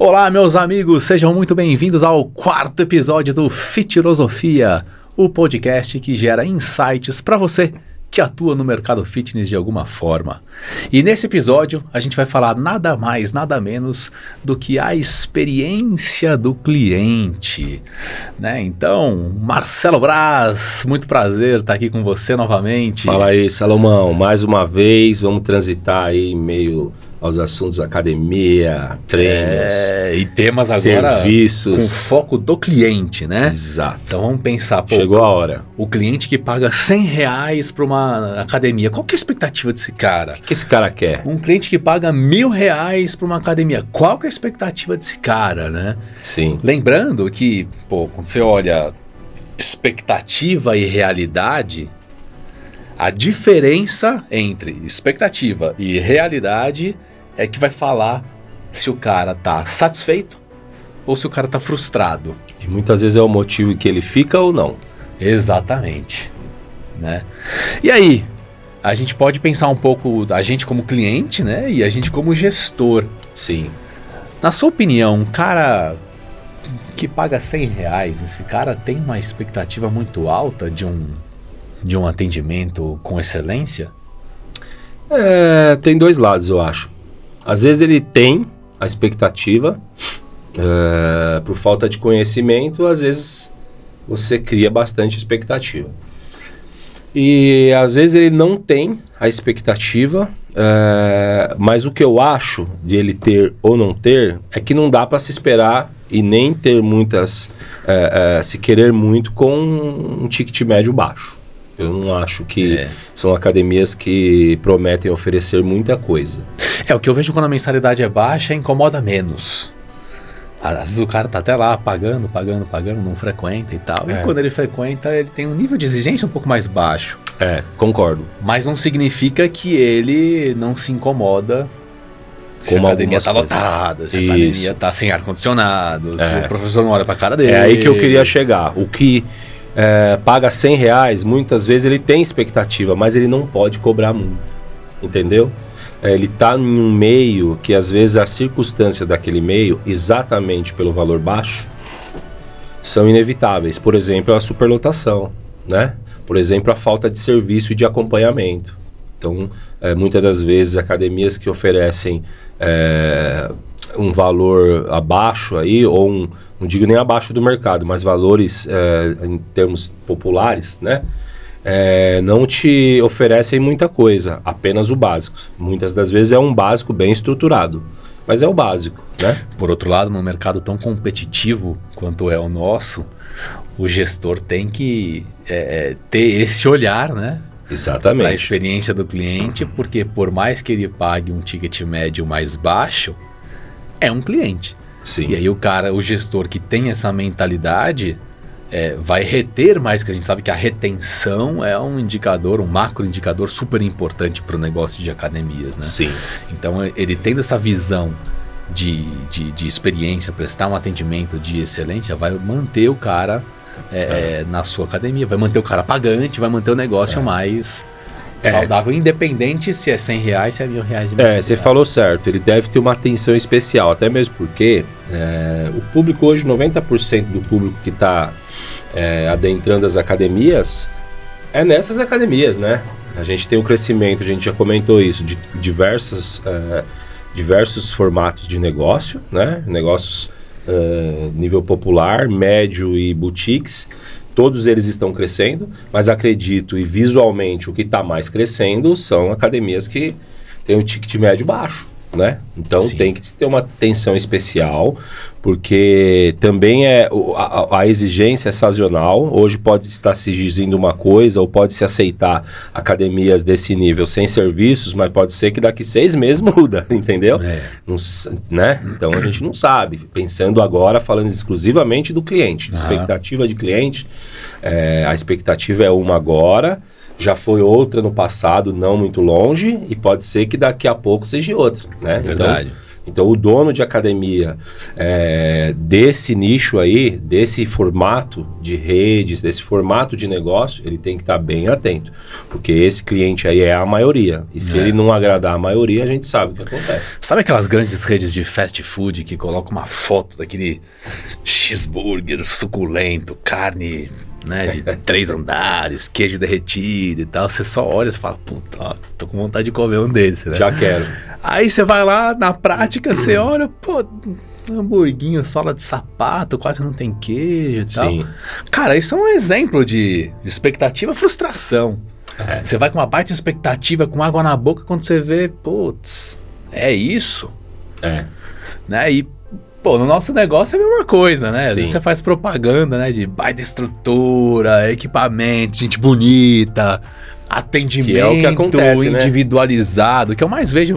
Olá, meus amigos, sejam muito bem-vindos ao quarto episódio do Fitirosofia, o podcast que gera insights para você que atua no mercado fitness de alguma forma. E nesse episódio a gente vai falar nada mais, nada menos do que a experiência do cliente, né? Então, Marcelo Braz, muito prazer estar aqui com você novamente. Fala aí, Salomão, mais uma vez, vamos transitar aí meio aos assuntos academia, treinos, e temas agora serviços, com foco do cliente, né? Exato. Então vamos pensar, chegou a hora. O cliente que paga R$100 para uma academia, qual que é a expectativa desse cara? O que esse cara quer? Um cliente que paga R$1.000 para uma academia, qual que é a expectativa desse cara, né? Sim. Lembrando que, quando você olha expectativa e realidade, a diferença entre expectativa e realidade é que vai falar se o cara tá satisfeito ou se o cara tá frustrado. E muitas vezes é o motivo que ele fica ou não. Exatamente, né? E aí, a gente pode pensar um pouco, a gente como cliente, né? E a gente como gestor. Sim. Na sua opinião, um cara que paga R$100, esse cara tem uma expectativa muito alta de um atendimento com excelência? Tem dois lados, eu acho. Às vezes ele tem a expectativa, por falta de conhecimento, às vezes você cria bastante expectativa. E às vezes ele não tem a expectativa, mas o que eu acho de ele ter ou não ter é que não dá para se esperar e nem ter se querer muito com um ticket médio baixo. Eu não acho que são academias que prometem oferecer muita coisa. O que eu vejo quando a mensalidade é baixa, incomoda menos. Às vezes o cara tá até lá pagando, não frequenta e tal. E quando ele frequenta, ele tem um nível de exigência um pouco mais baixo. Concordo. Mas não significa que ele não se incomoda se a academia tá lotada, se a academia tá sem ar-condicionado, se o professor não olha pra cara dele. É aí que eu queria chegar. O que paga R$100, muitas vezes ele tem expectativa, mas ele não pode cobrar muito, entendeu? Ele está em um meio que às vezes a circunstância daquele meio, exatamente pelo valor baixo, são inevitáveis. Por exemplo, a superlotação, né? Por exemplo, a falta de serviço e de acompanhamento. Então, muitas das vezes academias que oferecem um valor abaixo aí, ou não digo nem abaixo do mercado, mas valores em termos populares, né? Não te oferecem muita coisa, apenas o básico. Muitas das vezes é um básico bem estruturado, mas é o básico, né? Por outro lado, num mercado tão competitivo quanto é o nosso, o gestor tem que ter esse olhar, né? Exatamente. Para a experiência do cliente, porque por mais que ele pague um ticket médio mais baixo, é um cliente. Sim. E aí o gestor que tem essa mentalidade vai reter mais, que a gente sabe que a retenção é um indicador, um macro indicador super importante para o negócio de academias, né? Sim. Então ele tendo essa visão de experiência, prestar um atendimento de excelência, vai manter o cara na sua academia, vai manter o cara pagante, vai manter o negócio mais saudável, independente se é R$100, se é R$1.000 de mensalidade. Você falou certo, ele deve ter uma atenção especial, até mesmo porque o público hoje, 90% do público que está adentrando as academias, é nessas academias, né? A gente tem um crescimento, a gente já comentou isso, de diversos formatos de negócio, né? Negócios nível popular, médio e boutiques. Todos eles estão crescendo, mas acredito e visualmente o que está mais crescendo são academias que têm um ticket médio baixo, né? Então tem que ter uma atenção especial, porque também a exigência é sazonal. Hoje pode estar se exigindo uma coisa, ou pode se aceitar academias desse nível sem serviços, mas pode ser que daqui 6 meses muda, entendeu? Não, né? Então a gente não sabe. Pensando agora, falando exclusivamente do cliente, de expectativa de cliente, a expectativa é uma agora, já foi outra no passado, não muito longe, e pode ser que daqui a pouco seja outra, né? Verdade. Então, Então o dono de academia desse nicho aí, desse formato de redes, desse formato de negócio, ele tem que estar bem atento, porque esse cliente aí é a maioria, e se ele não agradar a maioria, a gente sabe o que acontece. Sabe aquelas grandes redes de fast food que colocam uma foto daquele cheeseburger suculento, carne, né, de 3 andares, queijo derretido e tal, você só olha e fala, puta, ó, tô com vontade de comer um desses, né? Já quero. Aí você vai lá, na prática, você olha, pô, hamburguinho, sola de sapato, quase não tem queijo e tal. Sim. Cara, isso é um exemplo de expectativa, frustração. Você vai com uma baita expectativa, com água na boca, quando você vê, putz, é isso? Né? E, pô, no nosso negócio é a mesma coisa, né? Às vezes você faz propaganda, né? De baita estrutura, equipamento, gente bonita, atendimento que é o que acontece, individualizado. O que eu mais vejo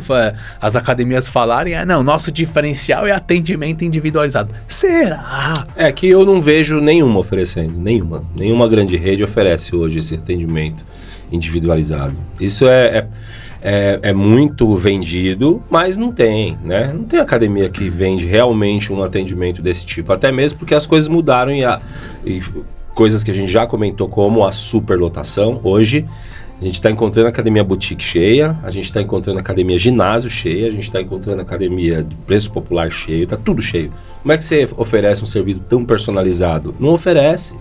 as academias falarem não, nosso diferencial é atendimento individualizado. Será? É que eu não vejo nenhuma oferecendo, nenhuma grande rede oferece hoje esse atendimento individualizado. Isso é muito vendido, mas não tem, né? Não tem academia que vende realmente um atendimento desse tipo, até mesmo porque as coisas mudaram e coisas que a gente já comentou, como a superlotação. Hoje a gente está encontrando academia boutique cheia, a gente está encontrando academia ginásio cheia, a gente está encontrando academia de preço popular cheio, tá tudo cheio. Como é que você oferece um serviço tão personalizado? Não oferece,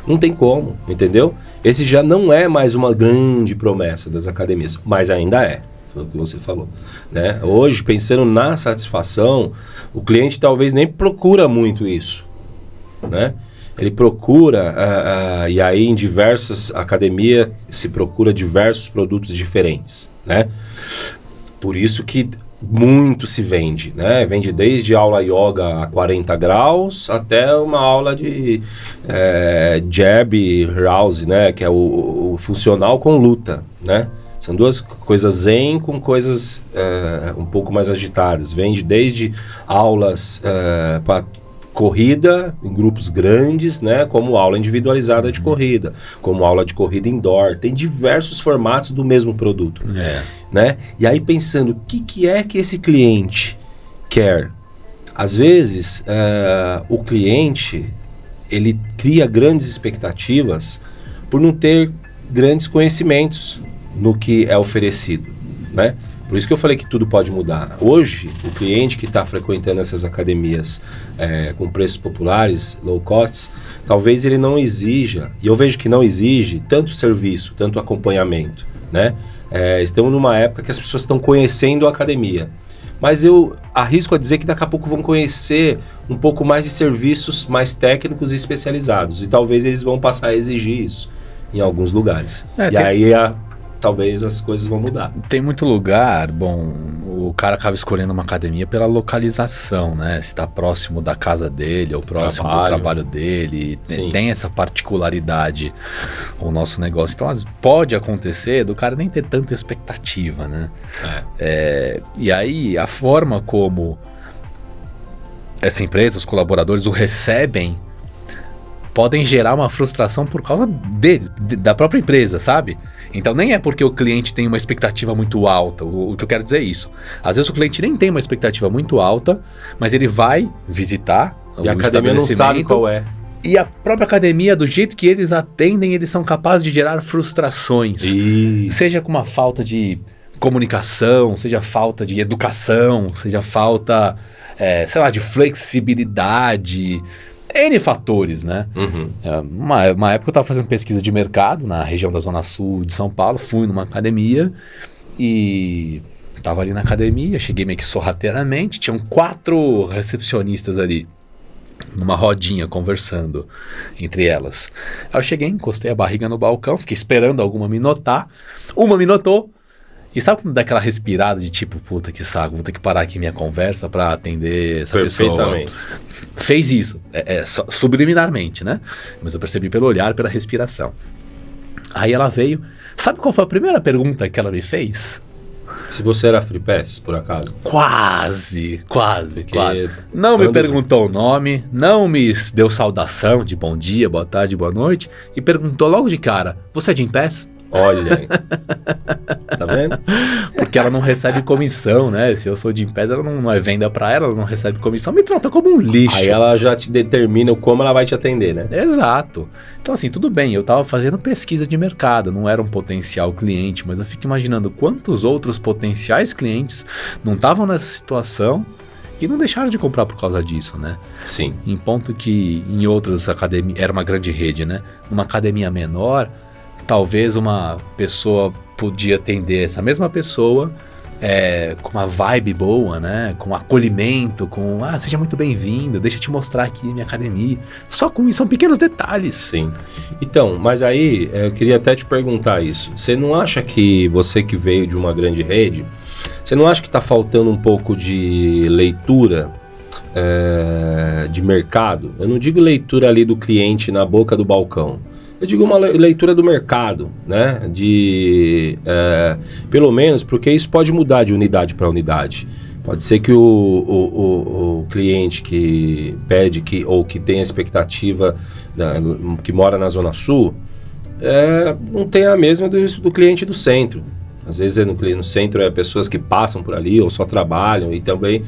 não tem como, entendeu? Esse já não é mais uma grande promessa das academias, mas ainda é, foi o que você falou, né? Hoje, pensando na satisfação, o cliente talvez nem procura muito isso, né? Ele procura, e aí em diversas academias se procura diversos produtos diferentes, né? Por isso que muito se vende, né? Vende desde aula yoga a 40 graus até uma aula de jab rouse, né? Que é o funcional com luta, né? São duas coisas zen com coisas um pouco mais agitadas. Vende desde aulas para corrida em grupos grandes, né, como aula individualizada de corrida, como aula de corrida indoor. Tem diversos formatos do mesmo produto, né? E aí pensando, o que é que esse cliente quer? Às vezes, o cliente, ele cria grandes expectativas por não ter grandes conhecimentos no que é oferecido, né? Por isso que eu falei que tudo pode mudar. Hoje, o cliente que está frequentando essas academias com preços populares, low costs, talvez ele não exija, e eu vejo que não exige tanto serviço, tanto acompanhamento, né? Estamos numa época que as pessoas estão conhecendo a academia. Mas eu arrisco a dizer que daqui a pouco vão conhecer um pouco mais de serviços mais técnicos e especializados. E talvez eles vão passar a exigir isso em alguns lugares. Aí talvez as coisas vão mudar. Tem muito lugar, bom, o cara acaba escolhendo uma academia pela localização, né? Se está próximo da casa dele ou próximo do trabalho dele. Tem essa particularidade o nosso negócio. Então pode acontecer do cara nem ter tanta expectativa, né? E aí a forma como essa empresa, os colaboradores o recebem, podem gerar uma frustração por causa da própria empresa, sabe? Então nem é porque o cliente tem uma expectativa muito alta, o que eu quero dizer é isso. Às vezes o cliente nem tem uma expectativa muito alta, mas ele vai visitar e a academia não sabe qual é. E a própria academia, do jeito que eles atendem, eles são capazes de gerar frustrações. Isso. Seja com uma falta de comunicação, seja falta de educação, seja falta, sei lá, de flexibilidade... N fatores, né? Uma época eu estava fazendo pesquisa de mercado na região da Zona Sul de São Paulo, fui numa academia e estava ali na academia, cheguei meio que sorrateiramente, tinham 4 recepcionistas ali, numa rodinha, conversando entre elas. Aí eu cheguei, encostei a barriga no balcão, fiquei esperando alguma me notar, uma me notou, e sabe quando dá aquela respirada de tipo, puta que saco, vou ter que parar aqui minha conversa pra atender essa pessoa. Fez isso, subliminarmente, né? Mas eu percebi pelo olhar, pela respiração. Aí ela veio, sabe qual foi a primeira pergunta que ela me fez? Se você era Free Pass, por acaso? Quase. Não me perguntou o nome, não me deu saudação de bom dia, boa tarde, boa noite, e perguntou logo de cara, você é Gym Pass? Olha, tá vendo? Porque ela não recebe comissão, né? Se eu sou de empresa, ela não é venda para ela não recebe comissão, me trata como um lixo. Aí ela já te determina como ela vai te atender, né? Exato. Então assim, tudo bem, eu estava fazendo pesquisa de mercado, não era um potencial cliente, mas eu fico imaginando quantos outros potenciais clientes não estavam nessa situação e não deixaram de comprar por causa disso, né? Sim. Em ponto que em outras academias, era uma grande rede, né? Numa academia menor, talvez uma pessoa podia atender essa mesma pessoa com uma vibe boa, né? Com acolhimento, com seja muito bem-vindo, deixa eu te mostrar aqui minha academia. Só com isso, são pequenos detalhes. Sim. Então, mas aí eu queria até te perguntar isso. Você não acha que você que veio de uma grande rede, você não acha que está faltando um pouco de leitura de mercado? Eu não digo leitura ali do cliente na boca do balcão. Eu digo uma leitura do mercado, né? Pelo menos, porque isso pode mudar de unidade para unidade. Pode ser que o cliente que pede ou que tem a expectativa, que mora na Zona Sul, não tem a mesma do cliente do centro. Às vezes no centro pessoas que passam por ali ou só trabalham e também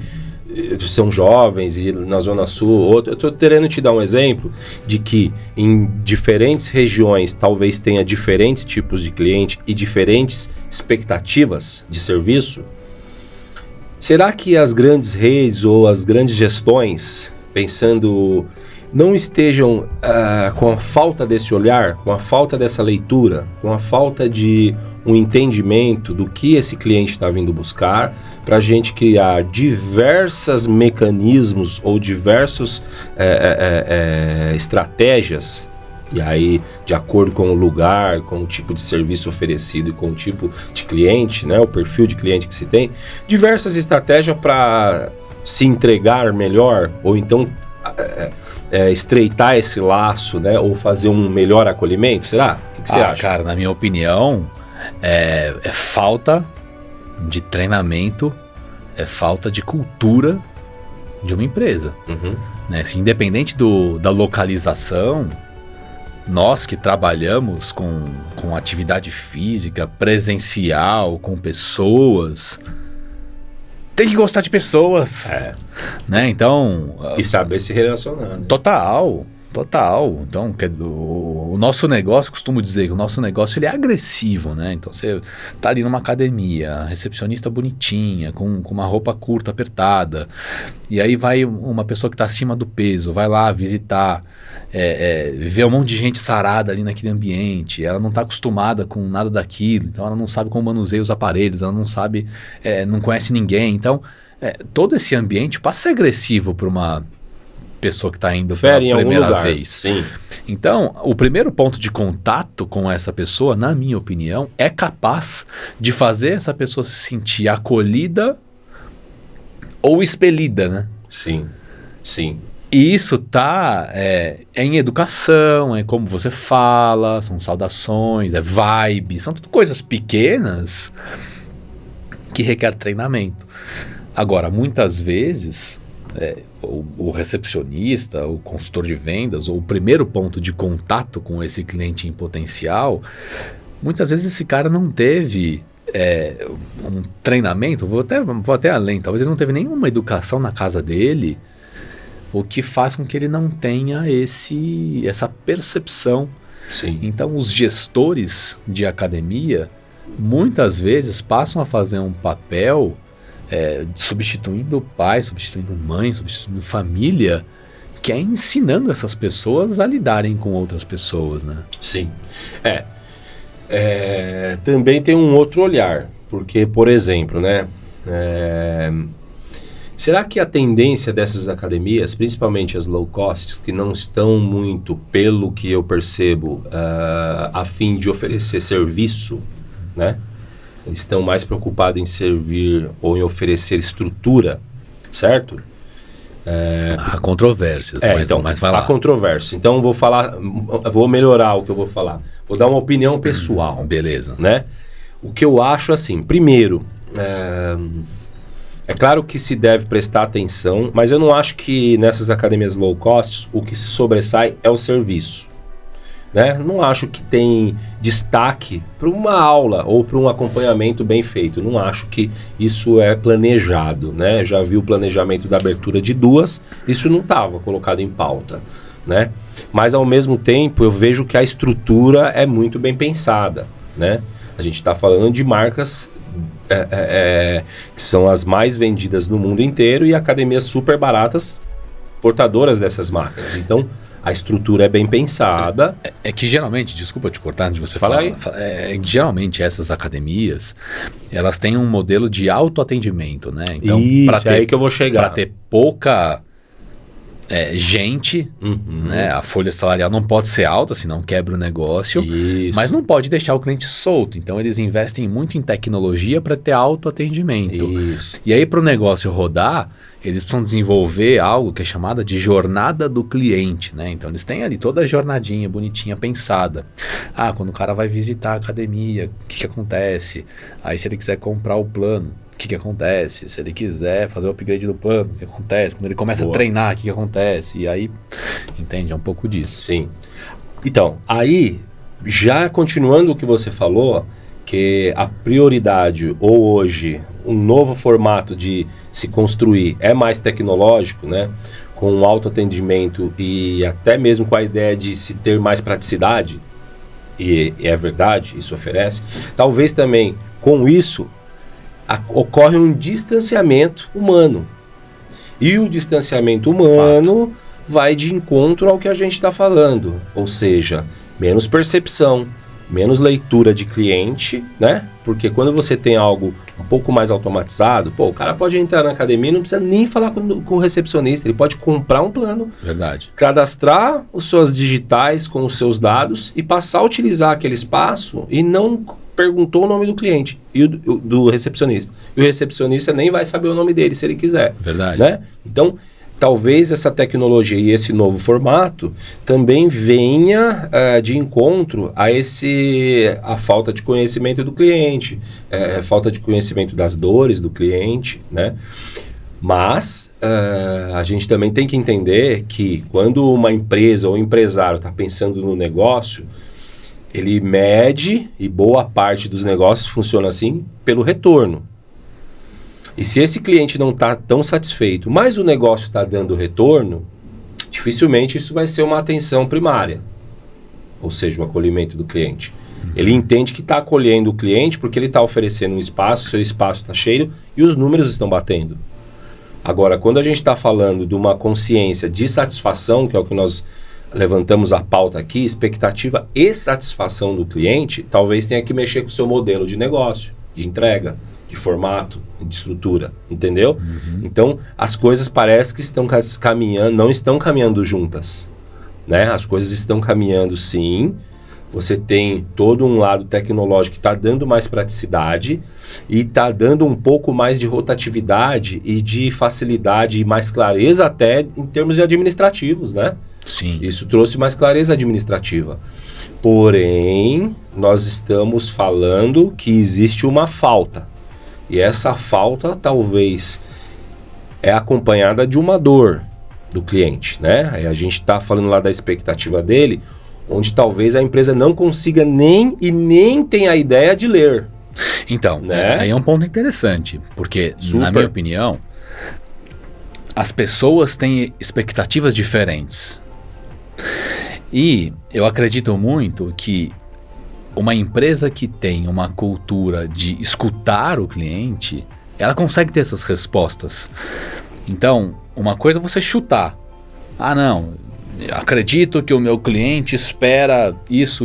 são jovens, e na Zona Sul eu estou querendo te dar um exemplo de que em diferentes regiões talvez tenha diferentes tipos de cliente e diferentes expectativas de serviço. Será que as grandes redes ou as grandes gestões, pensando, não estejam com a falta desse olhar, com a falta dessa leitura, com a falta de um entendimento do que esse cliente está vindo buscar, para a gente criar diversos mecanismos ou diversas estratégias, e aí de acordo com o lugar, com o tipo de serviço oferecido e com o tipo de cliente, né, o perfil de cliente que se tem, diversas estratégias para se entregar melhor, ou então estreitar esse laço, né, ou fazer um melhor acolhimento, será? O que você acha? Cara, na minha opinião, é falta de treinamento, é falta de cultura de uma empresa. Uhum. Né? Assim, independente da localização, nós que trabalhamos com atividade física, presencial, com pessoas, tem que gostar de pessoas. Né? Então, e saber se relacionar. Né? Total. Então, o nosso negócio, costumo dizer que o nosso negócio ele é agressivo, né? Então, você tá ali numa academia, recepcionista bonitinha, com uma roupa curta, apertada, e aí vai uma pessoa que está acima do peso, vai lá visitar, vê um monte de gente sarada ali naquele ambiente, ela não está acostumada com nada daquilo, então ela não sabe como manuseia os aparelhos, ela não sabe, não conhece ninguém, então todo esse ambiente passa a ser agressivo para uma pessoa que está indo pela primeira vez. Sim. Então, o primeiro ponto de contato com essa pessoa, na minha opinião, é capaz de fazer essa pessoa se sentir acolhida ou expelida, né? Sim. E isso tá em educação, é como você fala, são saudações, é vibe, são tudo coisas pequenas que requer treinamento. Agora, muitas vezes, o recepcionista, o consultor de vendas, ou o primeiro ponto de contato com esse cliente em potencial, muitas vezes esse cara não teve um treinamento, vou até além, talvez ele não teve nenhuma educação na casa dele, o que faz com que ele não tenha essa percepção. Sim. Então, os gestores de academia, muitas vezes, passam a fazer um papel substituindo pai, substituindo mãe, substituindo família, que é ensinando essas pessoas a lidarem com outras pessoas, né? Sim. Também tem um outro olhar, porque, por exemplo, né? Será que a tendência dessas academias, principalmente as low costs, que não estão muito, pelo que eu percebo, a fim de oferecer serviço, né? Eles estão mais preocupados em servir ou em oferecer estrutura, certo? Há controvérsias, mas vai lá. Há controvérsia. Então, vou melhorar o que eu vou falar. Vou dar uma opinião pessoal. Beleza. Né? O que eu acho, assim, primeiro, é claro que se deve prestar atenção, mas eu não acho que nessas academias low cost o que se sobressai é o serviço. né? Não acho que tem destaque para uma aula ou para um acompanhamento bem feito. Não acho que isso é planejado, né? Já vi o planejamento da abertura de 2, isso não estava colocado em pauta, né? Mas ao mesmo tempo eu vejo que a estrutura é muito bem pensada, né? A gente está falando de marcas que são as mais vendidas no mundo inteiro e academias super baratas portadoras dessas máquinas. Então a estrutura é bem pensada. É que geralmente, desculpa te cortar antes de você Fala falar, aí. que geralmente essas academias, elas têm um modelo de autoatendimento, né? Então, Isso, é aí que eu vou chegar. Para ter pouca gente, né? A folha salarial não pode ser alta, senão quebra o negócio, Isso. mas não pode deixar o cliente solto. Então, eles investem muito em tecnologia para ter autoatendimento. Isso. E aí, para o negócio rodar, eles precisam desenvolver algo que é chamada de jornada do cliente, né? Então, eles têm ali toda a jornadinha bonitinha, pensada. Quando o cara vai visitar a academia, o que acontece? Aí, se ele quiser comprar o plano, o que acontece? Se ele quiser fazer o upgrade do plano, o que acontece? Quando ele começa a treinar, o que acontece? E aí, entende? É um pouco disso. Sim. Então, aí, já continuando o que você falou, que a prioridade, ou hoje, um novo formato de se construir é mais tecnológico, né? Com autoatendimento e até mesmo com a ideia de se ter mais praticidade, e é verdade, isso oferece. Talvez também, com isso, ocorre um distanciamento humano. E o distanciamento humano vai de encontro ao que a gente está falando. Ou seja, menos percepção, menos leitura de cliente, né? Porque quando você tem algo um pouco mais automatizado, o cara pode entrar na academia e não precisa nem falar com o recepcionista. Ele pode comprar um plano, Verdade. cadastrar os seus digitais com os seus dados e passar a utilizar aquele espaço e não perguntou o nome do cliente e do recepcionista. E o recepcionista nem vai saber o nome dele se ele quiser. Verdade. Né? Então, talvez essa tecnologia e esse novo formato também venha de encontro a falta de conhecimento do cliente, falta de conhecimento das dores do cliente, né? Mas a gente também tem que entender que quando uma empresa ou um empresário está pensando no negócio, ele mede, e boa parte dos negócios funciona assim, pelo retorno. E se esse cliente não está tão satisfeito, mas o negócio está dando retorno, dificilmente isso vai ser uma atenção primária. Ou seja, o acolhimento do cliente. Ele entende que está acolhendo o cliente porque ele está oferecendo um espaço, seu espaço está cheio e os números estão batendo. Agora, quando a gente está falando de uma consciência de satisfação, que é o que nós levantamos a pauta aqui, expectativa e satisfação do cliente, talvez tenha que mexer com o seu modelo de negócio, de entrega, de formato, de estrutura, entendeu? Então, as coisas parece que estão caminhando, não estão caminhando juntas, né? As coisas estão caminhando sim, você tem todo um lado tecnológico que está dando mais praticidade e está dando um pouco mais de rotatividade e de facilidade e mais clareza até em termos de administrativos, né? Sim. Isso trouxe mais clareza administrativa. Porém, nós estamos falando que existe uma falta. E essa falta talvez é acompanhada de uma dor do cliente, né? Aí a gente está falando lá da expectativa dele, onde talvez a empresa não consiga nem tenha a ideia de ler. Então, né? Aí é um ponto interessante, porque, Super. na minha opinião, as pessoas têm expectativas diferentes. E eu acredito muito que uma empresa que tem uma cultura de escutar o cliente, ela consegue ter essas respostas. Então, uma coisa é você chutar. Não, acredito que o meu cliente espera isso.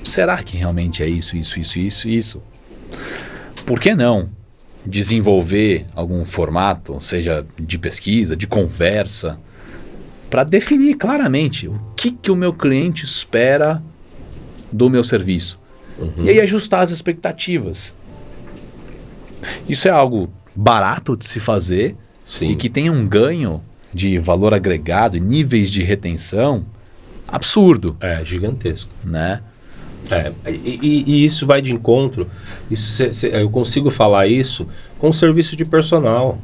Será que realmente é isso? Por que não desenvolver algum formato, seja de pesquisa, de conversa, para definir claramente o que o meu cliente espera do meu serviço. E aí ajustar as expectativas. Isso é algo barato de se fazer. Sim. E que tem um ganho de valor agregado e níveis de retenção absurdo. É gigantesco. Né? E isso vai de encontro, eu consigo falar isso com o serviço de personal.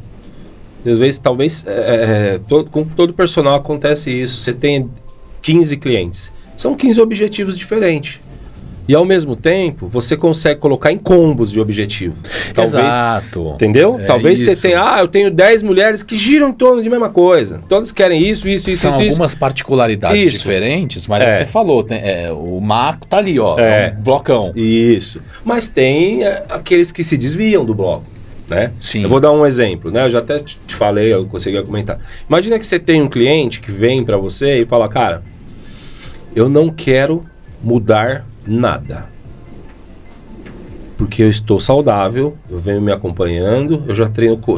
Às vezes, talvez, com todo personal acontece isso. Você tem 15 clientes. São 15 objetivos diferentes. E ao mesmo tempo, você consegue colocar em combos de objetivo. Talvez, Exato. Entendeu? Talvez isso. você tenha, eu tenho 10 mulheres que giram em torno de mesma coisa. Todas querem isso. São algumas particularidades diferentes, mas você falou, o macro tá ali, ó, é um blocão. Isso. Mas tem aqueles que se desviam do bloco, né? Sim. Eu vou dar um exemplo, né? Eu já até te falei, eu consegui comentar. Imagina que você tem um cliente que vem para você e fala, cara, eu não quero mudar nada. Porque eu estou saudável, eu venho me acompanhando, eu já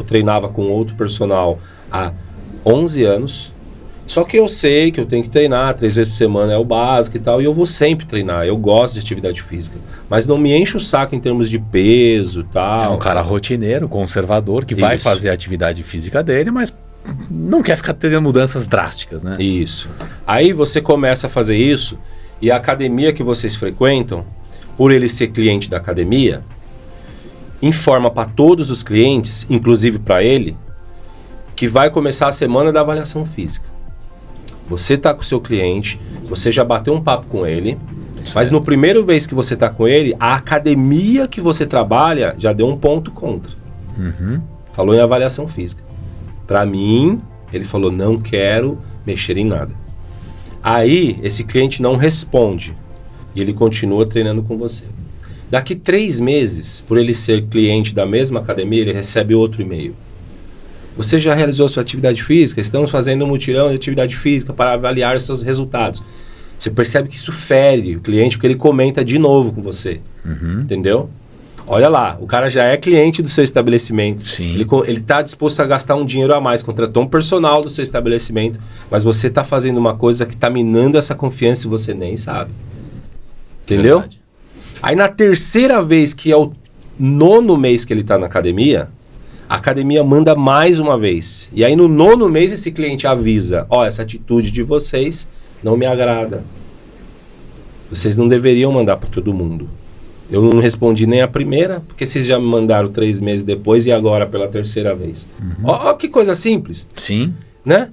treinava com outro personal há 11 anos, só que eu sei que eu tenho que treinar 3 vezes por semana, é o básico e tal, e eu vou sempre treinar, eu gosto de atividade física, mas não me enche o saco em termos de peso e tal. É um cara rotineiro, conservador, que vai fazer a atividade física dele, mas não quer ficar tendo mudanças drásticas, né? Isso. Aí você começa a fazer isso, e a academia que vocês frequentam, por ele ser cliente da academia, informa para todos os clientes, inclusive para ele, que vai começar a semana da avaliação física. Você está com o seu cliente, você já bateu um papo com ele, certo. Mas no primeiro vez que você está com ele, a academia que você trabalha já deu um ponto contra. Falou em avaliação física. Para mim, ele falou, não quero mexer em nada. Aí, esse cliente não responde e ele continua treinando com você. Daqui 3 meses, por ele ser cliente da mesma academia, ele recebe outro e-mail. Você já realizou sua atividade física? Estamos fazendo um mutirão de atividade física para avaliar seus resultados. Você percebe que isso fere o cliente porque ele comenta de novo com você. Entendeu? Olha lá, o cara já é cliente do seu estabelecimento. Sim. Ele está disposto a gastar um dinheiro a mais, contratou um personal do seu estabelecimento, mas você está fazendo uma coisa que está minando essa confiança e você nem sabe. Entendeu? Verdade. Aí na terceira vez, que é o 9º mês que ele está na academia, a academia manda mais uma vez. E aí no 9º mês esse cliente avisa, essa atitude de vocês não me agrada. Vocês não deveriam mandar para todo mundo. Eu não respondi nem a primeira, porque vocês já me mandaram 3 meses depois e agora pela terceira vez. Ó, que coisa simples. Sim. Né?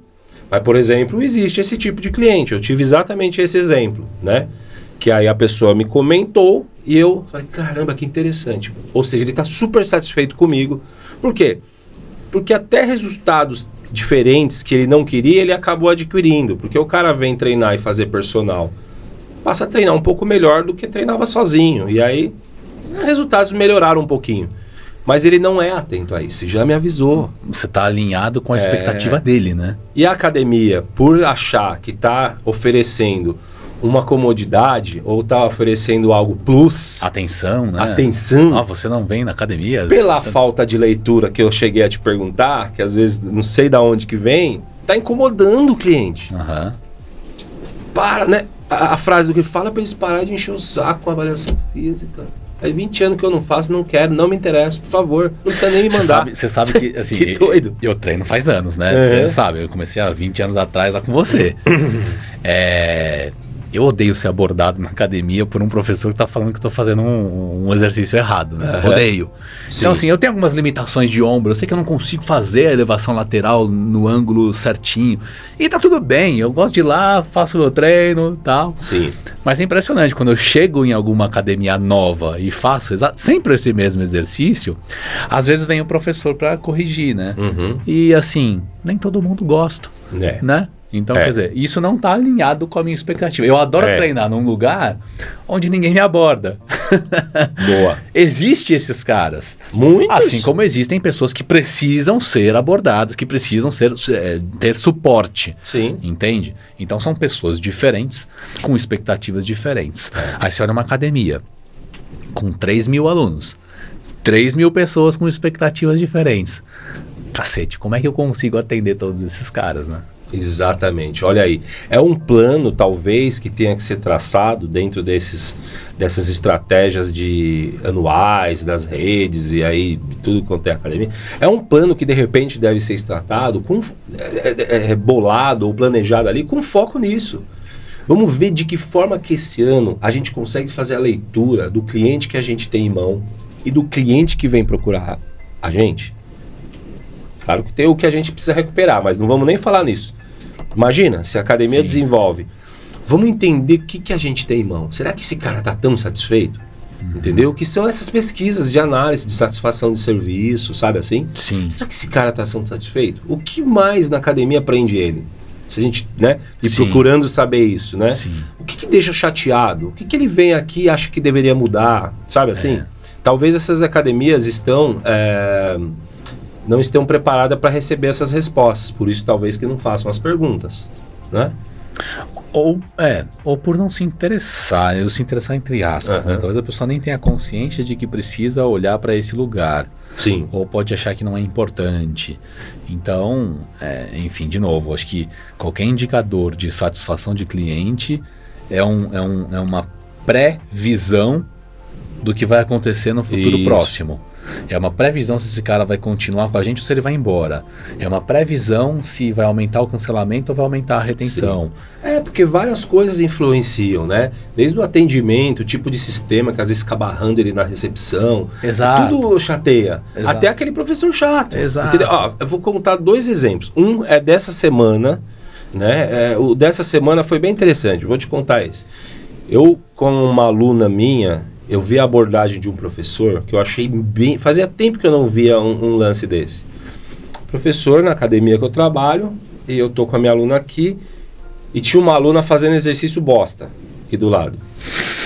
Mas, por exemplo, existe esse tipo de cliente. Eu tive exatamente esse exemplo, né? Que aí a pessoa me comentou e eu falei, caramba, que interessante. Ou seja, ele está super satisfeito comigo. Por quê? Porque até resultados diferentes que ele não queria, ele acabou adquirindo. Porque o cara vem treinar e fazer personal, passa a treinar um pouco melhor do que treinava sozinho. E aí, resultados melhoraram um pouquinho. Mas ele não é atento a isso, já me avisou. Você está alinhado com a expectativa dele, né? E a academia, por achar que está oferecendo uma comodidade ou está oferecendo algo plus... Atenção, né? Atenção. Você não vem na academia? Pela falta de leitura que eu cheguei a te perguntar, que às vezes não sei de onde que vem, está incomodando o cliente. Para, né? A frase do que fala para eles pararem de encher o saco com a avaliação física. Aí 20 anos que eu não faço, não quero, não me interessa, por favor, não precisa nem me mandar. Você sabe que, assim, que doido. Eu treino faz anos, né? Você sabe, eu comecei há 20 anos atrás lá com você. Eu odeio ser abordado na academia por um professor que está falando que estou fazendo um exercício errado, né? Odeio. Sim. Então, assim, eu tenho algumas limitações de ombro. Eu sei que eu não consigo fazer a elevação lateral no ângulo certinho. E tá tudo bem. Eu gosto de ir lá, faço meu treino e tal. Sim. Mas é impressionante. Quando eu chego em alguma academia nova e faço sempre esse mesmo exercício, às vezes vem o professor para corrigir, né? E, assim, nem todo mundo gosta, né? Então, quer dizer, isso não está alinhado com a minha expectativa. Eu adoro treinar num lugar onde ninguém me aborda. Boa. Existem esses caras. Muitos. Assim como existem pessoas que precisam ser abordadas, que precisam ter suporte. Sim. Entende? Então, são pessoas diferentes, com expectativas diferentes. Aí você olha uma academia com 3.000 alunos, 3.000 pessoas com expectativas diferentes. Cacete, como é que eu consigo atender todos esses caras, né? Exatamente, olha aí, é um plano talvez que tenha que ser traçado dentro dessas estratégias de anuais, das redes e aí tudo quanto é academia. É um plano que de repente deve ser tratado, bolado ou planejado ali com foco nisso. Vamos ver de que forma que esse ano a gente consegue fazer a leitura do cliente que a gente tem em mão e do cliente que vem procurar a gente. Claro que tem o que a gente precisa recuperar, mas não vamos nem falar nisso. Imagina, se a academia desenvolve Vamos entender o que a gente tem em mão. Será que esse cara está tão satisfeito? Entendeu? Que são essas pesquisas de análise de satisfação de serviço, sabe assim? Sim. Será que esse cara está sendo satisfeito? O que mais na academia prende ele? Se a gente, né, ir procurando saber isso, né? Sim. O que deixa chateado? O que ele vem aqui e acha que deveria mudar? Sabe assim? Talvez essas academias não estão preparadas para receber essas respostas. Por isso, talvez que não façam as perguntas, né? Ou por não se interessar, se interessar entre aspas, né? Talvez a pessoa nem tenha consciência de que precisa olhar para esse lugar. Sim. Ou pode achar que não é importante. Então, enfim, de novo, acho que qualquer indicador de satisfação de cliente é uma pré-visão do que vai acontecer no futuro próximo. É uma previsão se esse cara vai continuar com a gente ou se ele vai embora. É uma previsão se vai aumentar o cancelamento ou vai aumentar a retenção. Sim. Porque várias coisas influenciam, né? Desde o atendimento, o tipo de sistema que às vezes fica barrando ele na recepção. Exato. Tudo chateia. Exato. Até aquele professor chato. Exato. Entendeu? Eu vou contar 2 exemplos. Um é dessa semana, né? O dessa semana foi bem interessante. Vou te contar esse. Eu, com uma aluna minha, eu vi a abordagem de um professor que eu achei bem... Fazia tempo que eu não via um lance desse. Professor na academia que eu trabalho, e eu tô com a minha aluna aqui, e tinha uma aluna fazendo exercício bosta, aqui do lado.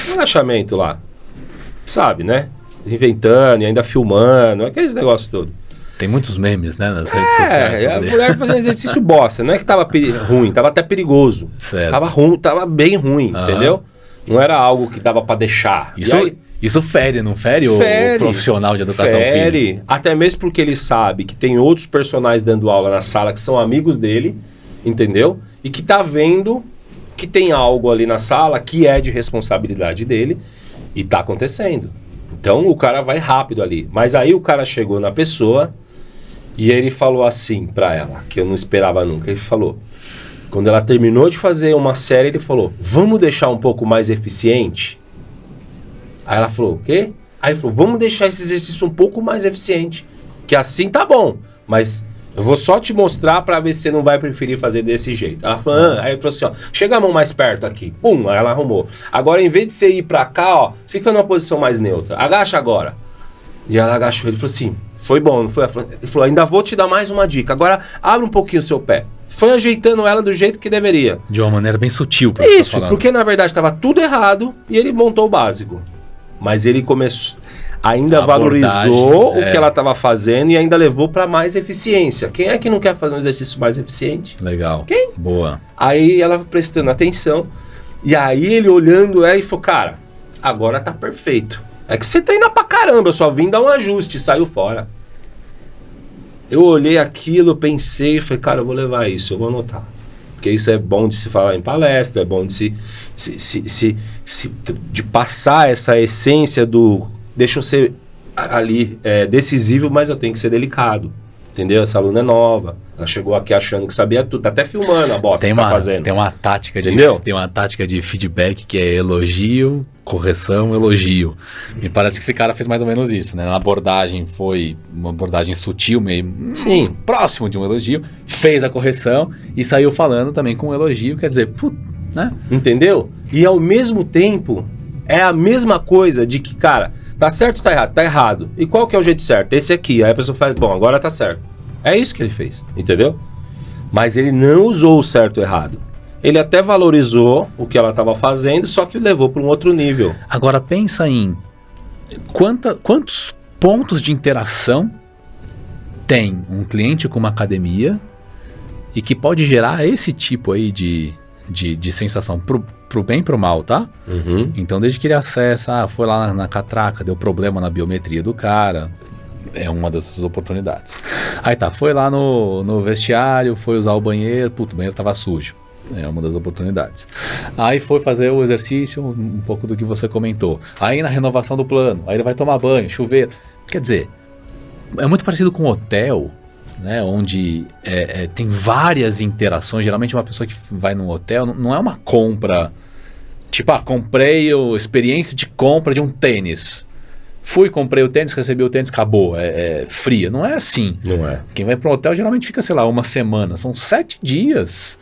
Um agachamento lá. Sabe, né? Inventando e ainda filmando, aqueles negócios todos. Tem muitos memes, né, nas redes sociais. A mulher fazendo exercício bosta. Não é que tava ruim, tava até perigoso. Certo. Tava bem ruim, entendeu? Não era algo que dava para deixar. Isso fere, não fere, o profissional de educação física? Até mesmo porque ele sabe que tem outros personagens dando aula na sala que são amigos dele, entendeu? E que tá vendo que tem algo ali na sala que é de responsabilidade dele e tá acontecendo. Então o cara vai rápido ali. Mas aí o cara chegou na pessoa e ele falou assim pra ela, que eu não esperava nunca. Ele falou... Quando ela terminou de fazer uma série, ele falou, vamos deixar um pouco mais eficiente? Aí ela falou, o quê? Aí ele falou, vamos deixar esse exercício um pouco mais eficiente. Que assim tá bom, mas eu vou só te mostrar para ver se você não vai preferir fazer desse jeito. Ela falou, Aí ele falou assim, ó, chega a mão mais perto aqui. Pum, aí ela arrumou. Agora, em vez de você ir pra cá, ó, fica numa posição mais neutra. Agacha agora. E ela agachou, ele falou assim, foi bom, não foi? Ele falou, ainda vou te dar mais uma dica. Agora, abre um pouquinho o seu pé. Foi ajeitando ela do jeito que deveria. De uma maneira bem sutil. Isso, porque na verdade estava tudo errado e ele montou o básico. Mas ele começou, ainda valorizou o que ela estava fazendo e ainda levou para mais eficiência. Quem é que não quer fazer um exercício mais eficiente? Legal. Quem? Boa. Aí ela prestando atenção e aí ele olhando ela e falou, cara, agora tá perfeito. É que você treina pra caramba, eu só vim dar um ajuste e saiu fora. Eu olhei aquilo, pensei e falei, cara, eu vou levar isso, eu vou anotar. Porque isso é bom de se falar em palestra, é bom de de passar essa essência do... Deixa eu ser ali decisivo, mas eu tenho que ser delicado. Entendeu? Essa aluna é nova. Ela chegou aqui achando que sabia tudo. Tá até filmando a bosta que tá fazendo. Tem uma tática de feedback que é elogio, correção, elogio. Me parece que esse cara fez mais ou menos isso, né? A abordagem foi uma abordagem sutil, meio próximo de um elogio. Fez a correção e saiu falando também com um elogio. Quer dizer, né? Entendeu? E ao mesmo tempo, é a mesma coisa de que, cara... Tá certo ou tá errado? Tá errado. E qual que é o jeito certo? Esse aqui. Aí a pessoa fala, bom, agora tá certo. É isso que ele fez, entendeu? Mas ele não usou o certo ou errado. Ele até valorizou o que ela estava fazendo, só que levou para um outro nível. Agora pensa em quantos pontos de interação tem um cliente com uma academia e que pode gerar esse tipo aí de sensação pro bem e pro mal, tá? Uhum. Então, desde que ele acessa, foi lá na catraca, deu problema na biometria do cara, é uma dessas oportunidades. Aí tá, foi lá no vestiário, foi usar o banheiro, o banheiro tava sujo, é uma das oportunidades. Aí foi fazer o exercício, um pouco do que você comentou. Aí na renovação do plano, aí ele vai tomar banho, chuveiro. Quer dizer, é muito parecido com hotel, né, onde tem várias interações. Geralmente uma pessoa que vai num hotel não é uma compra, tipo, comprei a experiência de compra de um tênis. Fui, comprei o tênis, recebi o tênis, acabou, é fria. Não é assim. Não é. Quem vai para um hotel geralmente fica, sei lá, uma semana. São 7 dias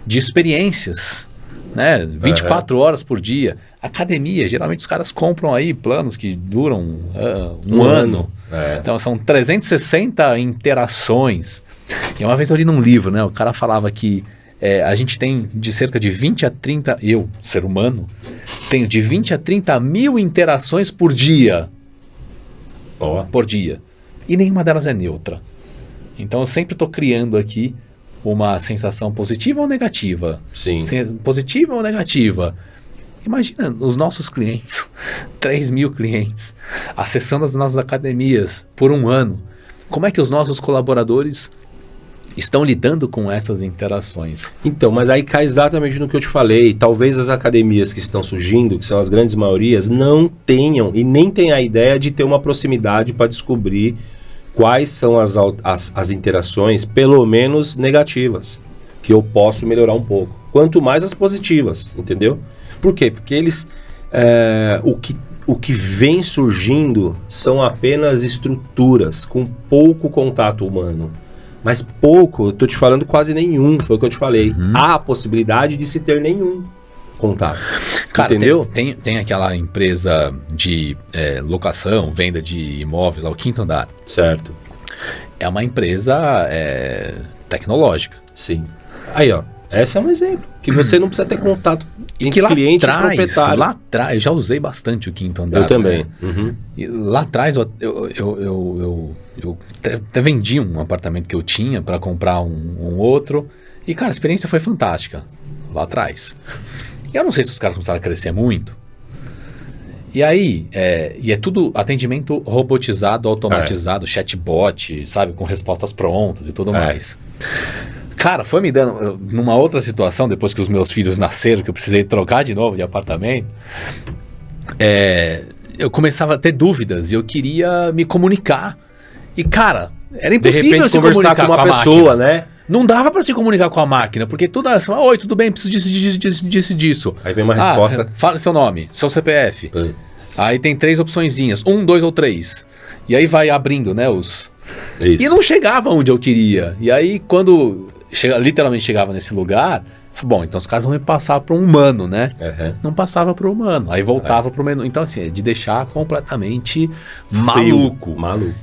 de experiências, né? 24 horas por dia. Academia, geralmente os caras compram aí planos que duram um ano. Então são 360 interações. E uma vez eu li num livro, né? O cara falava que a gente tem de cerca de 20 a 30, eu, ser humano, tenho de 20 a 30 mil interações por dia. Por dia. E nenhuma delas é neutra. Então eu sempre estou criando aqui uma sensação positiva ou negativa. Sim. Positiva ou negativa. Imagina os nossos clientes, 3 mil clientes, acessando as nossas academias por um ano. Como é que os nossos colaboradores estão lidando com essas interações? Então, mas aí cai exatamente no que eu te falei. Talvez as academias que estão surgindo, que são as grandes maiorias, não tenham e nem tenham a ideia de ter uma proximidade para descobrir quais são as interações, pelo menos negativas, que eu posso melhorar um pouco. Quanto mais as positivas, entendeu? Por quê? Porque eles... O que vem surgindo são apenas estruturas com pouco contato humano. Mas pouco, eu tô te falando quase nenhum, foi o que eu te falei. Há a possibilidade de se ter nenhum contato. Cara, entendeu? Tem aquela empresa de locação, venda de imóveis, lá, o Quinto Andar. Certo. É uma empresa tecnológica. Sim. Aí, ó, esse é um exemplo. Que você não precisa ter contato entre cliente e proprietário. Lá atrás, eu já usei bastante o Quinto Andar. Eu também. Né? E lá atrás, eu até vendi um apartamento que eu tinha para comprar um outro. E, cara, a experiência foi fantástica. Lá atrás. Eu não sei se os caras começaram a crescer muito. E aí, é tudo atendimento robotizado, automatizado, chatbot, sabe? Com respostas prontas e tudo mais. Cara, foi me dando... Numa outra situação, depois que os meus filhos nasceram, que eu precisei trocar de novo de apartamento, eu começava a ter dúvidas e eu queria me comunicar. E, cara, era impossível de repente, se conversar comunicar com uma pessoa, né? Não dava pra se comunicar com a máquina, porque toda hora você fala, oi, tudo bem, preciso disso. Aí vem uma resposta. Fala seu nome, seu CPF. Aí tem 3 opçõezinhas, 1, 2 ou 3. E aí vai abrindo, né, os... Isso. E não chegava onde eu queria. E aí, quando literalmente chegava nesse lugar, bom, então os caras vão me passar para um humano, né? Não passava para o humano. Aí voltava para o menu. Então, assim, de deixar completamente maluco.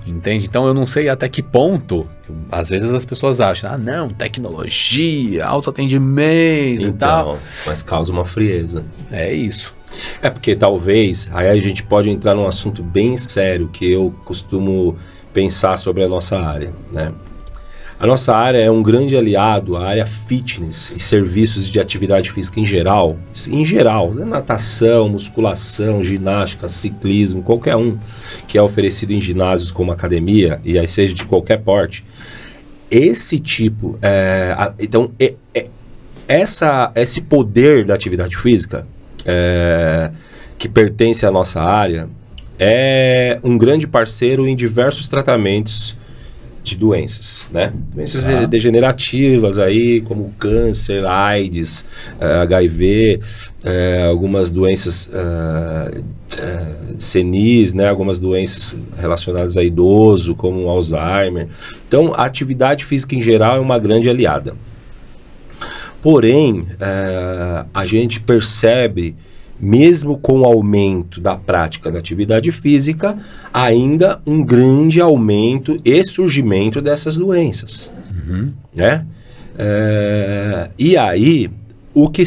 Entende? Então, eu não sei até que ponto, às vezes as pessoas acham, não, tecnologia, autoatendimento e tal. Mas causa uma frieza. É isso. É porque talvez, aí a gente pode entrar num assunto bem sério que eu costumo pensar sobre a nossa área, né? A nossa área é um grande aliado à área fitness e serviços de atividade física em geral, né? Natação, musculação, ginástica, ciclismo, qualquer um que é oferecido em ginásios como academia, e aí seja de qualquer porte. Esse tipo, esse poder da atividade física que pertence à nossa área é um grande parceiro em diversos tratamentos de doenças, né? Doenças degenerativas aí, como câncer, AIDS, HIV, algumas doenças senis, né? Algumas doenças relacionadas a idoso, como Alzheimer. Então, a atividade física em geral é uma grande aliada. Porém, a gente percebe, mesmo com o aumento da prática da atividade física, ainda um grande aumento e surgimento dessas doenças. Né? E aí, o que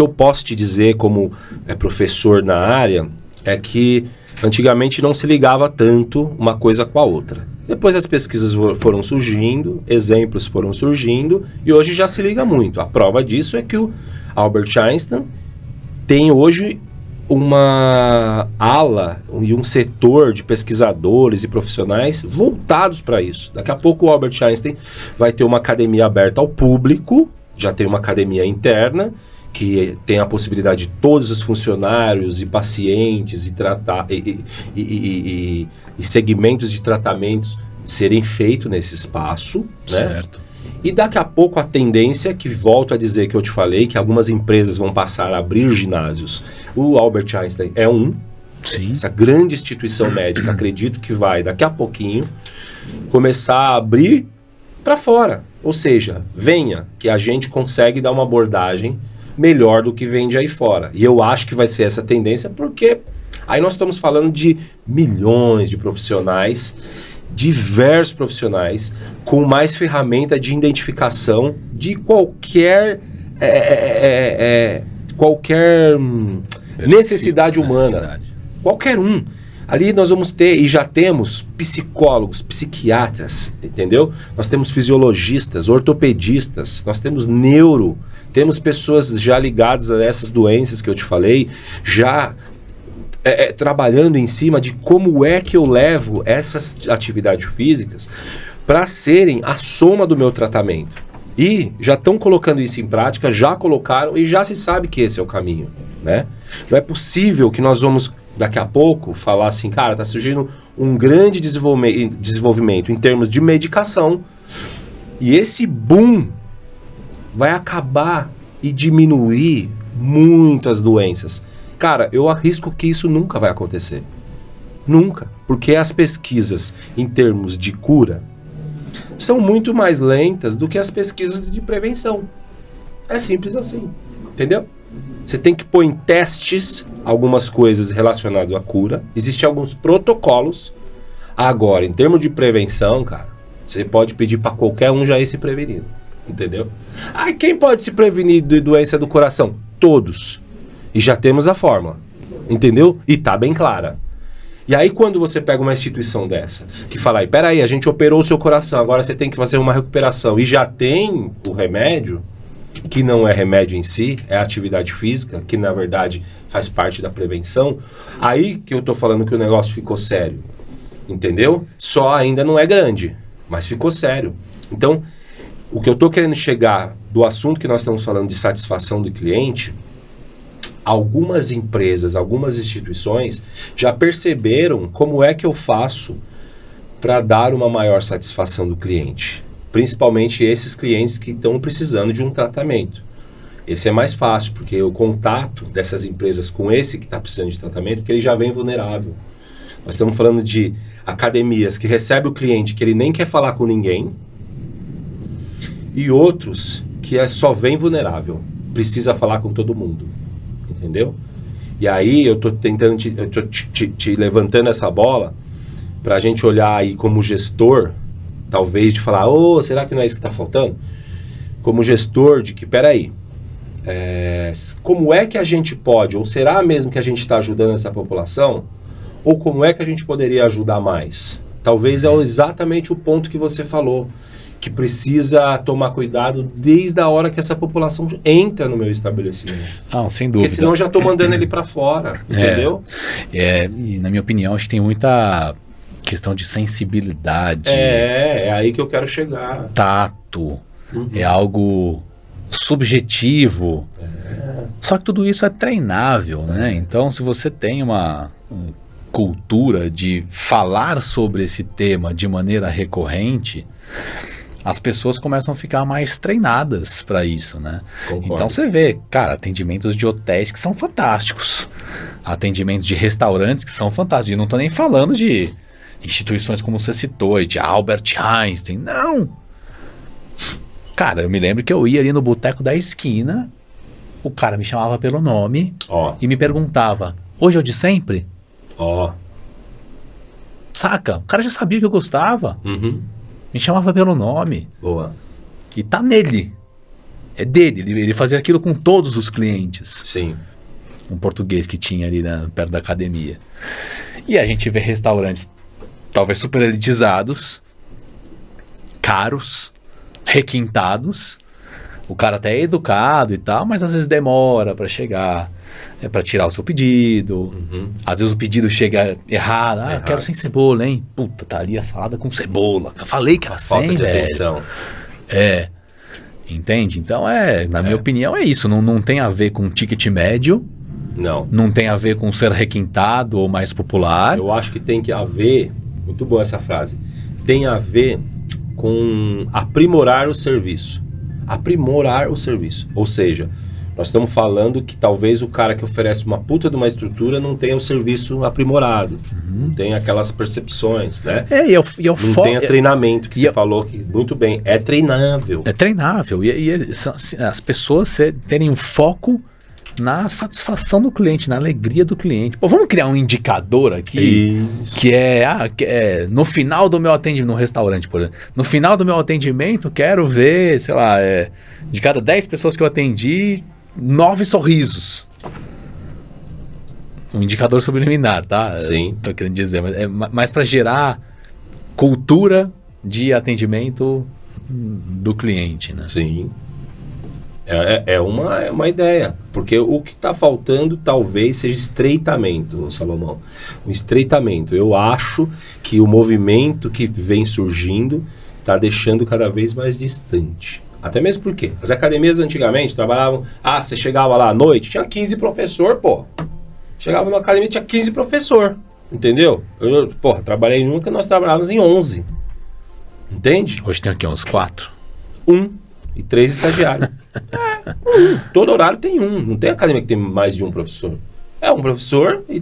eu posso te dizer como professor na área é que antigamente não se ligava tanto uma coisa com a outra. Depois as pesquisas foram surgindo, exemplos foram surgindo, e hoje já se liga muito. A prova disso é que o Albert Einstein tem hoje uma ala e um setor de pesquisadores e profissionais voltados para isso. Daqui a pouco o Albert Einstein vai ter uma academia aberta ao público, já tem uma academia interna, que tem a possibilidade de todos os funcionários e pacientes e segmentos de tratamentos serem feitos nesse espaço, né? Certo. E daqui a pouco a tendência, que volto a dizer que eu te falei, que algumas empresas vão passar a abrir ginásios. O Albert Einstein é essa grande instituição médica, acredito que vai, daqui a pouquinho, começar a abrir para fora. Ou seja, venha, que a gente consegue dar uma abordagem melhor do que vende aí fora. E eu acho que vai ser essa tendência porque aí nós estamos falando de milhões de profissionais, diversos profissionais, com mais ferramenta de identificação de qualquer necessidade humana. Qualquer um. Ali nós vamos ter, e já temos, psicólogos, psiquiatras, entendeu? Nós temos fisiologistas, ortopedistas, nós temos temos pessoas já ligadas a essas doenças que eu te falei, já trabalhando em cima de como é que eu levo essas atividades físicas para serem a soma do meu tratamento. E já estão colocando isso em prática, já colocaram e já se sabe que esse é o caminho, né? Não é possível que nós vamos daqui a pouco falar assim, cara, tá surgindo um grande desenvolvimento em termos de medicação e esse boom vai acabar e diminuir muitas doenças. Cara, eu arrisco que isso nunca vai acontecer. Nunca. Porque as pesquisas em termos de cura são muito mais lentas do que as pesquisas de prevenção. É simples assim, entendeu? Você tem que pôr em testes algumas coisas relacionadas à cura. Existem alguns protocolos. Agora, em termos de prevenção, cara, você pode pedir para qualquer um já ir se prevenindo. Entendeu? Ah, quem pode se prevenir de doença do coração? Todos. E já temos a fórmula. Entendeu? E tá bem clara. E aí quando você pega uma instituição dessa, que fala aí, peraí, a gente operou o seu coração, agora você tem que fazer uma recuperação, e já tem o remédio, que não é remédio em si, é atividade física, que na verdade faz parte da prevenção, aí que eu tô falando que o negócio ficou sério, entendeu? Só ainda não é grande, mas ficou sério. Então, o que eu tô querendo chegar do assunto que nós estamos falando de satisfação do cliente, algumas empresas, algumas instituições já perceberam como é que eu faço para dar uma maior satisfação do cliente. Principalmente esses clientes que estão precisando de um tratamento. Esse é mais fácil, porque o contato dessas empresas com esse que está precisando de tratamento, porque ele já vem vulnerável. Nós estamos falando de academias que recebem o cliente que ele nem quer falar com ninguém, e outros que só vem vulnerável, precisa falar com todo mundo. Entendeu? E aí eu estou tentando te levantando essa bola para a gente olhar aí como gestor, talvez de falar, será que não é isso que está faltando? Como gestor de que, peraí, como é que a gente pode, ou será mesmo que a gente está ajudando essa população? Ou como é que a gente poderia ajudar mais? Talvez é exatamente o ponto que você falou, que precisa tomar cuidado desde a hora que essa população entra no meu estabelecimento. Não, sem dúvida. Porque senão eu já estou mandando ele para fora, entendeu? E na minha opinião, acho que tem muita questão de sensibilidade. É aí que eu quero chegar. Tato, é algo subjetivo. Só que tudo isso é treinável, né? Então, se você tem uma cultura de falar sobre esse tema de maneira recorrente, as pessoas começam a ficar mais treinadas para isso, né? Concordo. Então você vê, cara, atendimentos de hotéis que são fantásticos, atendimentos de restaurantes que são fantásticos. E não estou nem falando de instituições como você citou, de Albert Einstein, não. Cara, eu me lembro que eu ia ali no boteco da esquina, o cara me chamava pelo nome e me perguntava, hoje é o de sempre? Saca? O cara já sabia que eu gostava. Me chamava pelo nome. Boa. E tá nele. É dele. Ele fazia aquilo com todos os clientes. Sim. Um português que tinha ali perto da academia. E a gente vê restaurantes talvez super elitizados, caros, requintados. O cara até é educado e tal, mas às vezes demora para chegar. Para tirar o seu pedido. Às vezes o pedido chega errado. Eu quero sem cebola, hein? Puta, tá ali a salada com cebola. Eu falei que era sem, velho. Atenção. Entende? Então, na minha opinião, é isso. Não tem a ver com ticket médio. Não tem a ver com ser requintado ou mais popular. Eu acho que tem que haver, muito boa essa frase, tem a ver com aprimorar o serviço. Aprimorar o serviço. Ou seja, Nós estamos falando que talvez o cara que oferece uma puta de uma estrutura não tenha o serviço aprimorado, não tenha aquelas percepções, né? Não tenha treinamento, que você falou que muito bem, é treinável. É treinável. As pessoas terem um foco na satisfação do cliente, na alegria do cliente. Pô, vamos criar um indicador aqui que é no final do meu atendimento, no restaurante, por exemplo. No final do meu atendimento, quero ver, sei lá, de cada 10 pessoas que eu atendi, 9 sorrisos. Um indicador subliminar, tá? Sim. Tô querendo dizer, mas é mais para gerar cultura de atendimento do cliente, né? Sim. É uma ideia, porque o que está faltando talvez seja estreitamento, Salomão. O estreitamento. Eu acho que o movimento que vem surgindo está deixando cada vez mais distante. Até mesmo porque as academias antigamente trabalhavam... você chegava lá à noite, tinha 15 professor, pô. Chegava numa academia, tinha 15 professor, entendeu? Eu trabalhei em uma que nós trabalhávamos em 11. Entende? Hoje tem aqui uns 4. 1 e 3 estagiários. Todo horário tem um. Não tem academia que tem mais de um professor. É um professor e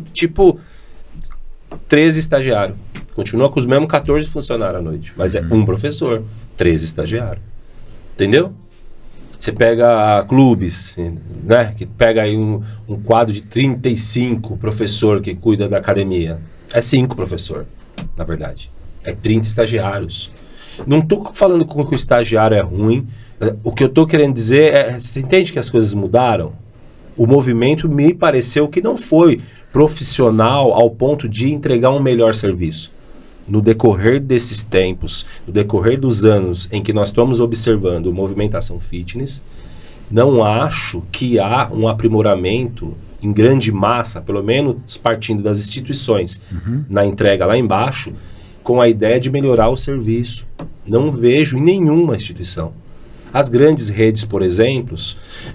13 estagiários. Continua com os mesmos 14 funcionários à noite. Mas é um professor, 13 estagiários. Entendeu? Você pega clubes, né? Que pega aí um quadro de 35 professor que cuida da academia. É 5 professor, na verdade. É 30 estagiários. Não estou falando que o estagiário é ruim. O que eu estou querendo dizer você entende que as coisas mudaram? O movimento me pareceu que não foi profissional ao ponto de entregar um melhor serviço. No decorrer desses tempos, no decorrer dos anos em que nós estamos observando movimentação fitness, não acho que há um aprimoramento em grande massa, pelo menos partindo das instituições, na entrega lá embaixo, com a ideia de melhorar o serviço. Não vejo em nenhuma instituição. As grandes redes, por exemplo,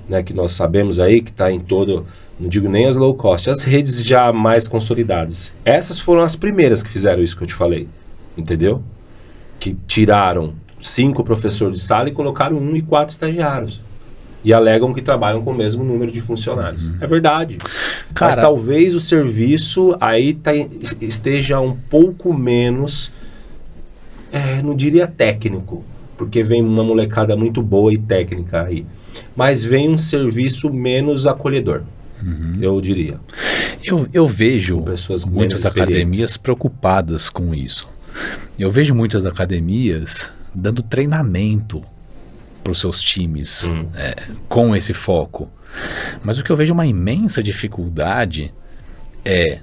né, que nós sabemos aí, que está em todo, não digo nem as low cost, as redes já mais consolidadas. Essas foram as primeiras que fizeram isso que eu te falei, entendeu? Que tiraram 5 professores de sala e colocaram 1 e 4 estagiários. E alegam que trabalham com o mesmo número de funcionários. É verdade. Mas talvez o serviço aí esteja um pouco menos, não diria técnico, porque vem uma molecada muito boa e técnica aí. Mas vem um serviço menos acolhedor, eu diria. Eu vejo pessoas com muitas academias preocupadas com isso. Eu vejo muitas academias dando treinamento para os seus times com esse foco. Mas o que eu vejo uma imensa dificuldade é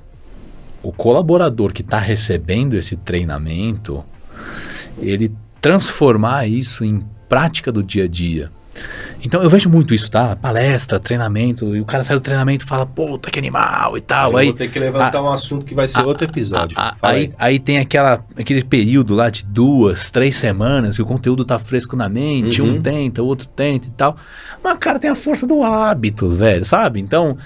o colaborador que está recebendo esse treinamento, ele transformar isso em prática do dia a dia. Então eu vejo muito isso, tá? Palestra, treinamento, e o cara sai do treinamento e fala, puta, que animal e tal. Aí vou ter que levantar um assunto que vai ser outro episódio. Aí tem aquele período lá de 2, 3 semanas que o conteúdo tá fresco na mente, um tenta, o outro tenta e tal. Mas, cara, tem a força do hábito, velho, sabe? Então,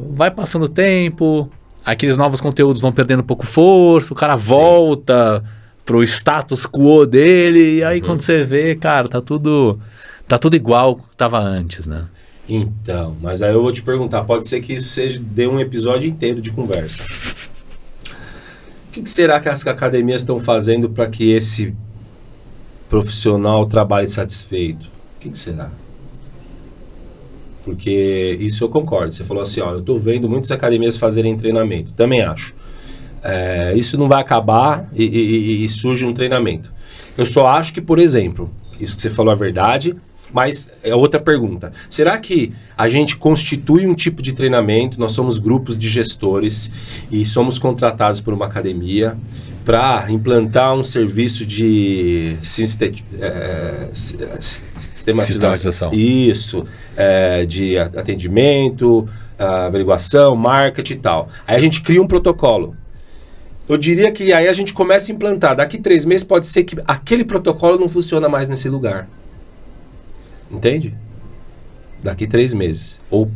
vai passando o tempo, aqueles novos conteúdos vão perdendo um pouco força, o cara volta pro status quo dele, e aí quando você vê, cara, tá tudo igual que estava antes, né? Então, mas aí eu vou te perguntar, pode ser que isso dê um episódio inteiro de conversa. O que será que as academias estão fazendo para que esse profissional trabalhe satisfeito? O que será? Porque isso eu concordo. Você falou assim, eu estou vendo muitas academias fazerem treinamento. Também acho. Isso não vai acabar e surge um treinamento. Eu só acho que, por exemplo, isso que você falou é verdade, mas é outra pergunta. Será que a gente constitui um tipo de treinamento, nós somos grupos de gestores e somos contratados por uma academia para implantar um serviço de sistematização. Isso, de atendimento, averiguação, marketing e tal. Aí a gente cria um protocolo. Eu diria que aí a gente começa a implantar. Daqui 3 meses pode ser que aquele protocolo não funciona mais nesse lugar. Entende? Daqui 3 meses. Ou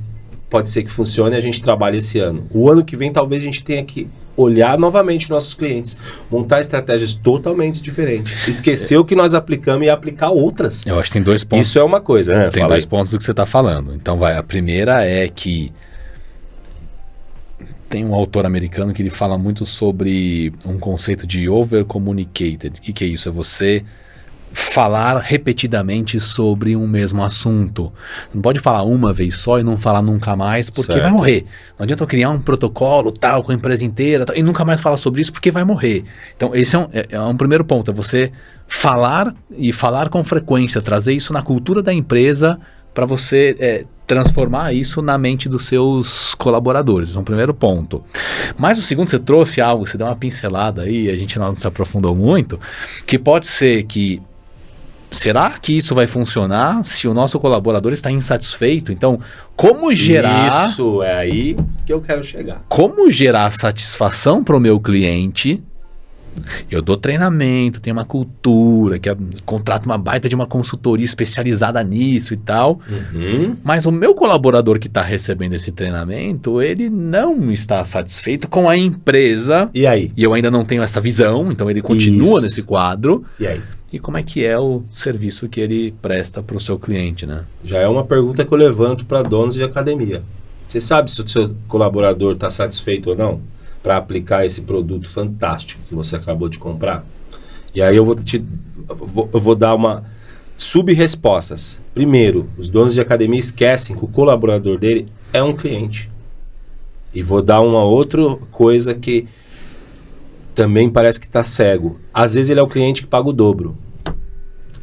pode ser que funcione e a gente trabalhe esse ano. O ano que vem talvez a gente tenha que olhar novamente nossos clientes, montar estratégias totalmente diferentes, esquecer o que nós aplicamos e aplicar outras. Eu acho que tem 2 pontos. Isso é uma coisa, né? Tem 2 pontos do que você está falando. Então a primeira é que tem um autor americano que ele fala muito sobre um conceito de over-communicated. O que é isso? É você falar repetidamente sobre um mesmo assunto. Não pode falar uma vez só e não falar nunca mais, porque vai morrer. Não adianta eu criar um protocolo tal com a empresa inteira tal, e nunca mais falar sobre isso, porque vai morrer. Então esse é um primeiro ponto, é você falar e falar com frequência, trazer isso na cultura da empresa para você transformar isso na mente dos seus colaboradores. Esse é um primeiro ponto. Mas o segundo, você trouxe algo, você deu uma pincelada aí, a gente não se aprofundou muito, que pode ser que será que isso vai funcionar se o nosso colaborador está insatisfeito? Então, como gerar... Isso, é aí que eu quero chegar. Como gerar satisfação para o meu cliente? Eu dou treinamento, tenho uma cultura, contrato uma baita de uma consultoria especializada nisso e tal. Mas o meu colaborador que está recebendo esse treinamento, ele não está satisfeito com a empresa. E aí? E eu ainda não tenho essa visão, então ele continua nesse quadro. E aí? E como é que é o serviço que ele presta para o seu cliente, né? Já é uma pergunta que eu levanto para donos de academia. Você sabe se o seu colaborador está satisfeito ou não para aplicar esse produto fantástico que você acabou de comprar? E aí eu vou dar uma sub-respostas. Primeiro, os donos de academia esquecem que o colaborador dele é um cliente. E vou dar uma outra coisa que também parece que está cego. Às vezes ele é o cliente que paga o dobro.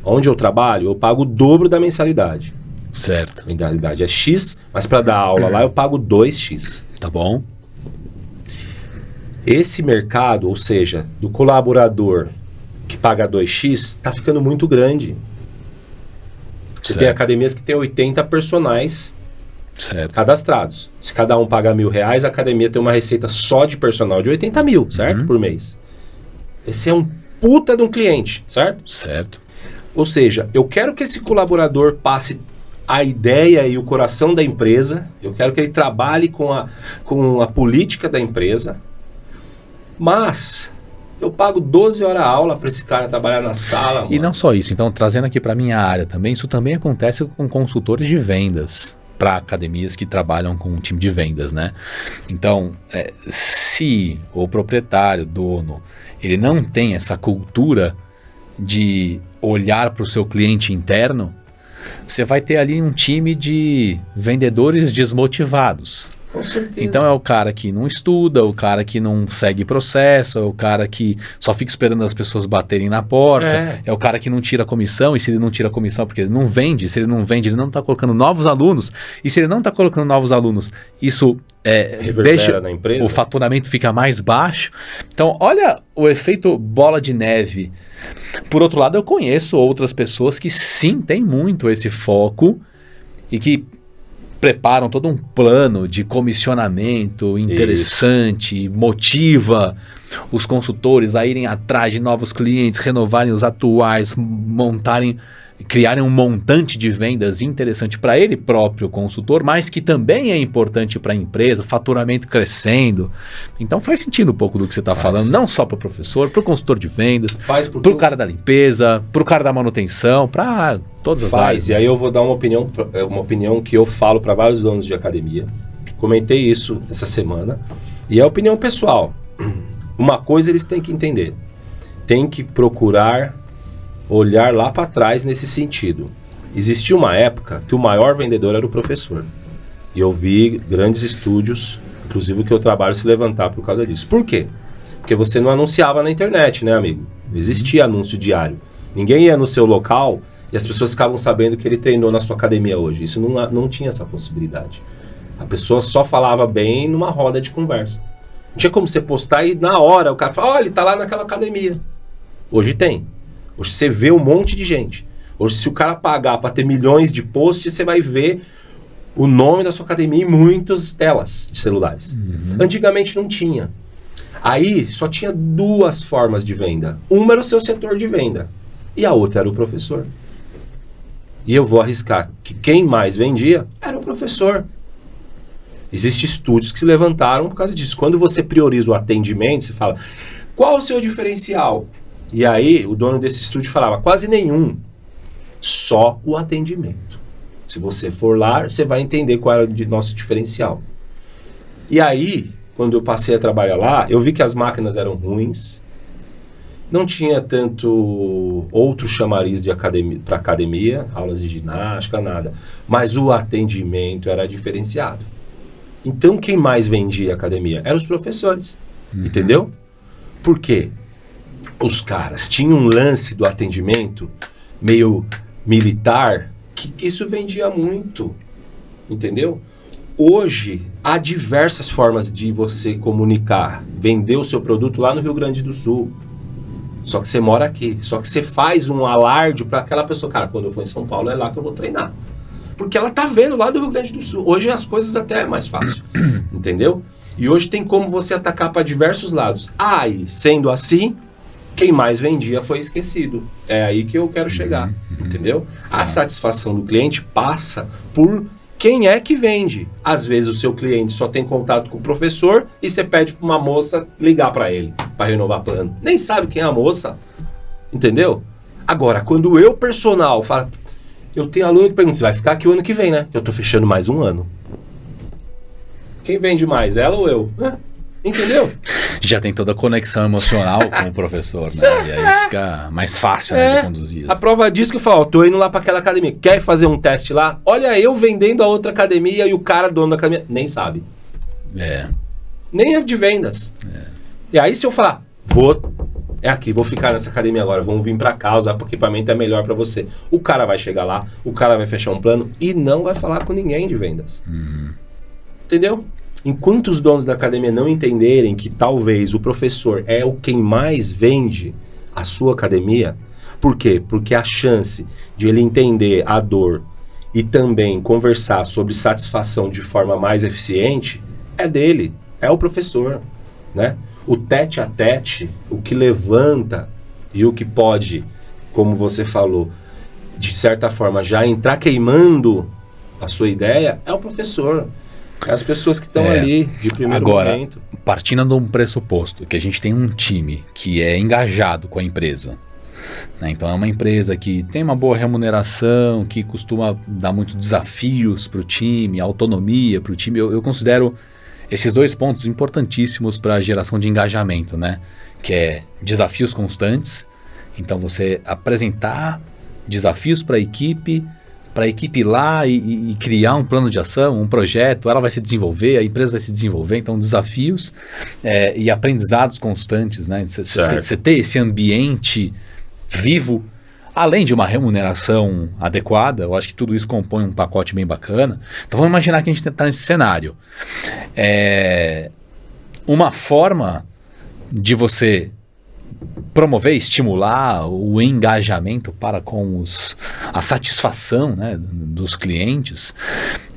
Onde eu trabalho, eu pago o dobro da mensalidade. Certo. A mensalidade é X, mas para dar aula lá eu pago 2X. Tá bom. Esse mercado, ou seja, do colaborador que paga 2X, está ficando muito grande. Você tem academias que tem 80 personagens cadastrados. Se cada um paga R$1.000, a academia tem uma receita só de personal de 80 mil, certo? Por mês. Esse é um puta de um cliente, certo? Certo. Ou seja, eu quero que esse colaborador passe a ideia e o coração da empresa, eu quero que ele trabalhe com a política da empresa, mas eu pago 12 horas a aula para esse cara trabalhar na sala. E não só isso, então trazendo aqui para minha área também, isso também acontece com consultores de vendas para academias que trabalham com um time de vendas, né? Então, se o proprietário, dono, ele não tem essa cultura de olhar para o seu cliente interno, você vai ter ali um time de vendedores desmotivados. Com certeza. Então é o cara que não estuda, o cara que não segue processo, é o cara que só fica esperando as pessoas baterem na porta, é o cara que não tira comissão, e se ele não tira comissão porque ele não vende, se ele não vende, ele não está colocando novos alunos, e se ele não está colocando novos alunos, isso deixa na empresa. O faturamento fica mais baixo. Então olha o efeito bola de neve. Por outro lado, eu conheço outras pessoas que sim, têm muito esse foco e que preparam todo um plano de comissionamento interessante, motiva os consultores a irem atrás de novos clientes, renovarem os atuais, criarem um montante de vendas interessante para ele próprio, consultor, mas que também é importante para a empresa, faturamento crescendo. Então faz sentido um pouco do que você está falando, não só para o professor, para o consultor de vendas, para o cara da limpeza, para o cara da manutenção, para todas as áreas. E aí eu vou dar uma opinião que eu falo para vários donos de academia. Comentei isso essa semana e é opinião pessoal. Uma coisa eles têm que entender, tem que procurar olhar lá para trás nesse sentido. Existia uma época que o maior vendedor era o professor. E eu vi grandes estúdios, inclusive que eu trabalho, se levantar por causa disso. Por quê? Porque você não anunciava na internet, né, amigo? Não existia anúncio diário. Ninguém ia no seu local e as pessoas ficavam sabendo que ele treinou na sua academia hoje. Isso não tinha essa possibilidade. A pessoa só falava bem numa roda de conversa. Não tinha como você postar e na hora o cara fala, olha, ele tá lá naquela academia. Hoje tem. Hoje você vê um monte de gente. Hoje, se o cara pagar para ter milhões de posts, você vai ver o nome da sua academia em muitas telas de celulares. Antigamente não tinha. Aí só tinha 2 formas de venda. Uma era o seu setor de venda e a outra era o professor. E eu vou arriscar que quem mais vendia era o professor. Existem estudos que se levantaram por causa disso. Quando você prioriza o atendimento, você fala, qual o seu diferencial? E aí, o dono desse estúdio falava, quase nenhum. Só o atendimento. Se você for lá, você vai entender qual era o nosso diferencial. E aí, quando eu passei a trabalhar lá, eu vi que as máquinas eram ruins. Não tinha tanto outro chamariz de academia, para academia, aulas de ginástica, nada. Mas o atendimento era diferenciado. Então, quem mais vendia academia? Eram os professores. Entendeu? Por quê? Os caras tinham um lance do atendimento meio militar, que isso vendia muito. Entendeu? Hoje, há diversas formas de você comunicar, vender o seu produto lá no Rio Grande do Sul. Só que você mora aqui. Só que você faz um alarde para aquela pessoa. Cara, quando eu for em São Paulo, é lá que eu vou treinar. Porque ela tá vendo lá do Rio Grande do Sul. Hoje as coisas até é mais fácil. Entendeu? E hoje tem como você atacar para diversos lados. Aí, sendo assim, quem mais vendia foi esquecido. É aí que eu quero chegar. Entendeu? A satisfação do cliente passa por quem é que vende. Às vezes o seu cliente só tem contato com o professor e você pede para uma moça ligar para ele, para renovar plano. Nem sabe quem é a moça. Entendeu? Agora, quando eu, personal, falo, eu tenho aluno que pergunta, você vai ficar aqui o ano que vem, né? Eu tô fechando mais um ano. Quem vende mais, ela ou eu? Entendeu? Já tem toda a conexão emocional com o professor, né? E aí fica mais fácil, né, de conduzir. A prova disso que eu falo, tô indo lá para aquela academia, quer fazer um teste lá? Olha eu vendendo a outra academia e o cara, dono da academia, nem sabe. Nem é de vendas. E aí se eu falar, é aqui, vou ficar nessa academia agora, vamos vir para cá, usar porque o equipamento é melhor para você. O cara vai chegar lá, o cara vai fechar um plano e não vai falar com ninguém de vendas. Entendeu? Enquanto os donos da academia não entenderem que talvez o professor é o quem mais vende a sua academia, por quê? Porque a chance de ele entender a dor e também conversar sobre satisfação de forma mais eficiente é dele, é o professor, né? O tete a tete, o que levanta e o que pode, como você falou, de certa forma já entrar queimando a sua ideia, é o professor. É as pessoas que estão ali de primeiro momento. Agora, partindo de um pressuposto que a gente tem um time que é engajado com a empresa, né? Então é uma empresa que tem uma boa remuneração, que costuma dar muitos desafios para o time, autonomia para o time. Eu considero esses dois pontos importantíssimos para a geração de engajamento, né? Que é desafios constantes. Então você apresentar desafios para a equipe ir lá e criar um plano de ação, um projeto, ela vai se desenvolver, a empresa vai se desenvolver, então desafios e aprendizados constantes, né? Você ter esse ambiente vivo, além de uma remuneração adequada, eu acho que tudo isso compõe um pacote bem bacana. Então vamos imaginar que a gente está nesse cenário. Uma forma de você promover, estimular o engajamento para com a satisfação, né, dos clientes,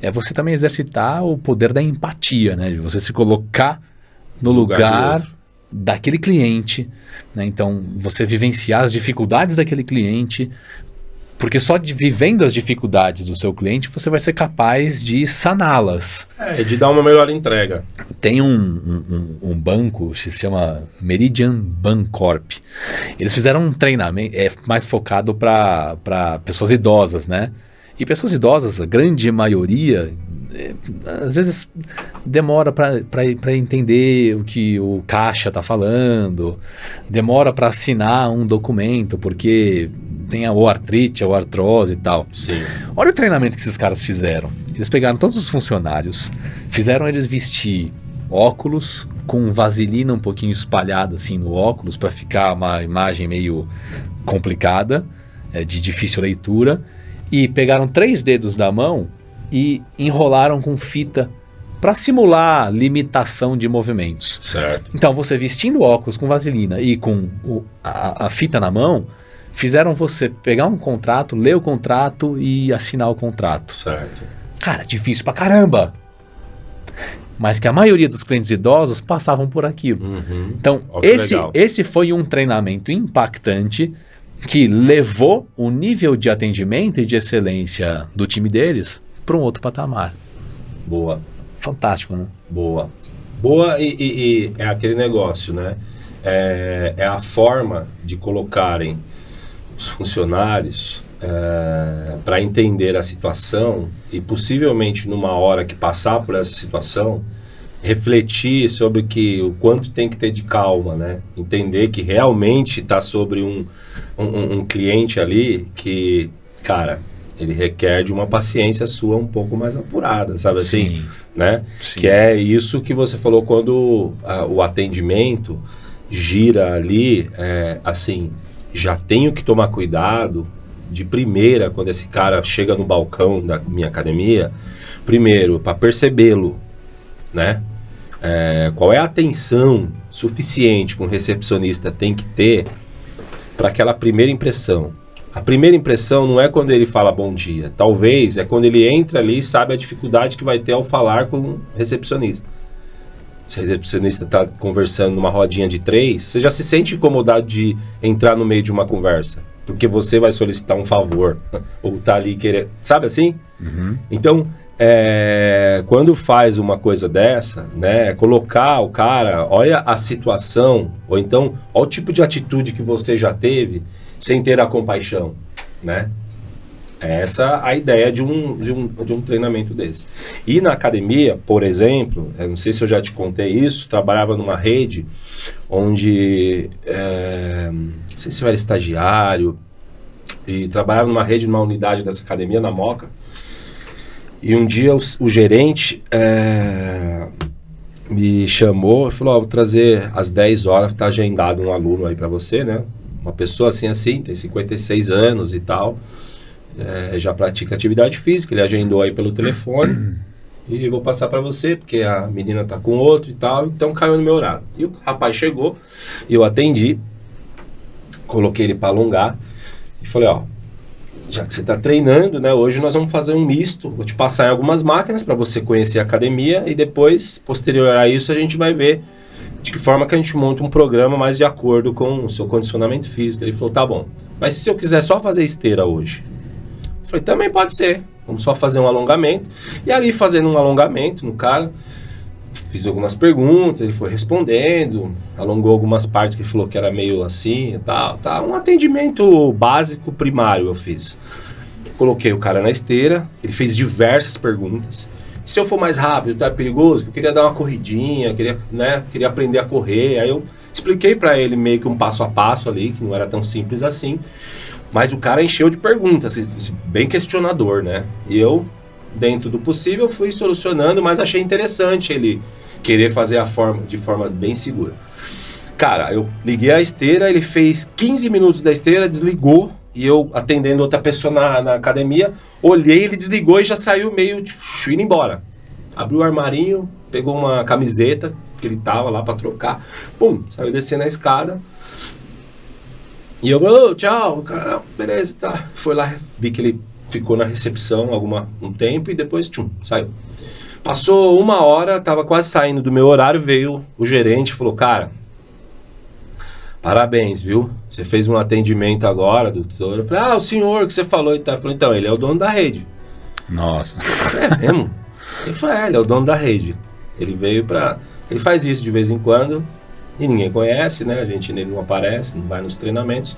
é você também exercitar o poder da empatia, né, de você se colocar no lugar daquele cliente, né, então você vivenciar as dificuldades daquele cliente, porque só vivendo as dificuldades do seu cliente você vai ser capaz de saná-las. De dar uma melhor entrega. Tem um banco que se chama Meridian Bancorp. Eles fizeram um treinamento mais focado para pessoas idosas, né? E pessoas idosas, a grande maioria, às vezes demora para entender o que o caixa está falando, demora para assinar um documento, porque tem ou artrite, ou artrose e tal. Sim. Olha o treinamento que esses caras fizeram. Eles pegaram todos os funcionários, fizeram eles vestir óculos com vaselina um pouquinho espalhada assim no óculos para ficar uma imagem meio complicada, de difícil leitura, e pegaram 3 dedos da mão e enrolaram com fita para simular limitação de movimentos. Certo. Então você vestindo óculos com vaselina e com a fita na mão, fizeram você pegar um contrato, ler o contrato e assinar o contrato. Certo. Cara, difícil pra caramba. Mas que a maioria dos clientes idosos passavam por aquilo. Então, esse foi um treinamento impactante que levou o nível de atendimento e de excelência do time deles para um outro patamar. Boa. fantástico, né? Boa e é aquele negócio, né? É a forma de colocarem os funcionários para entender a situação e possivelmente numa hora que passar por essa situação, refletir sobre o quanto tem que ter de calma, né? Entender que realmente está sobre um cliente ali que, cara, ele requer de uma paciência sua um pouco mais apurada, sabe assim? Sim. Né? Sim. Que é isso que você falou quando o atendimento gira ali, assim, já tenho que tomar cuidado de primeira quando esse cara chega no balcão da minha academia, primeiro, para percebê-lo, né? Qual é a atenção suficiente que um recepcionista tem que ter para aquela primeira impressão. A primeira impressão não é quando ele fala bom dia, talvez é quando ele entra ali e sabe a dificuldade que vai ter ao falar com o recepcionista. Se o recepcionista está conversando numa rodinha de 3, você já se sente incomodado de entrar no meio de uma conversa, porque você vai solicitar um favor, ou tá ali querendo, sabe assim? Uhum. Então, quando faz uma coisa dessa, né, colocar o cara, olha a situação, ou então, olha o tipo de atitude que você já teve, sem ter a compaixão, né? Essa a ideia de um treinamento desse. E na academia, por exemplo, eu não sei se eu já te contei isso, trabalhava numa rede onde, não sei se eu era estagiário, e trabalhava numa rede, numa unidade dessa academia, na Moca, e um dia o gerente me chamou e falou, vou trazer às 10 horas, tá agendado um aluno aí para você, né? Uma pessoa assim, tem 56 anos e tal, já pratica atividade física, ele agendou aí pelo telefone e vou passar para você, porque a menina tá com outro e tal, então caiu no meu horário. E o rapaz chegou, e eu atendi, coloquei ele para alongar e falei, já que você está treinando, né, hoje nós vamos fazer um misto, vou te passar em algumas máquinas para você conhecer a academia e depois, posterior a isso, a gente vai ver de que forma que a gente monta um programa mais de acordo com o seu condicionamento físico. Ele falou, tá bom, mas se eu quiser só fazer esteira hoje? Eu falei, também pode ser, vamos só fazer um alongamento. E ali fazendo um alongamento no cara, fiz algumas perguntas, ele foi respondendo, alongou algumas partes que ele falou que era meio assim e tal, tá? Um atendimento básico primário eu fiz. Coloquei o cara na esteira, ele fez diversas perguntas. Se eu for mais rápido, tá perigoso? Eu queria dar uma corridinha, queria aprender a correr. Aí eu expliquei para ele meio que um passo a passo ali, que não era tão simples assim. Mas o cara encheu de perguntas, bem questionador, né? E eu, dentro do possível, fui solucionando, mas achei interessante ele querer fazer de forma bem segura. Cara, eu liguei a esteira, ele fez 15 minutos da esteira, desligou, e eu atendendo outra pessoa na academia, olhei, ele desligou e já saiu meio indo embora. Abriu o armarinho, pegou uma camiseta que ele tava lá pra trocar, pum, saiu descendo a escada. E eu falei, tchau, o cara, beleza, tá. Foi lá, vi que ele ficou na recepção um tempo e depois, saiu. Passou 1 hora, tava quase saindo do meu horário, veio o gerente e falou, cara, parabéns, viu? Você fez um atendimento agora, doutor. Eu falei, o senhor que você falou e tal. Eu falei, então, ele é o dono da rede. Nossa. É mesmo? Ele falou, ele é o dono da rede. Ele veio ele faz isso de vez em quando e ninguém conhece, né? A gente nele não aparece, não vai nos treinamentos.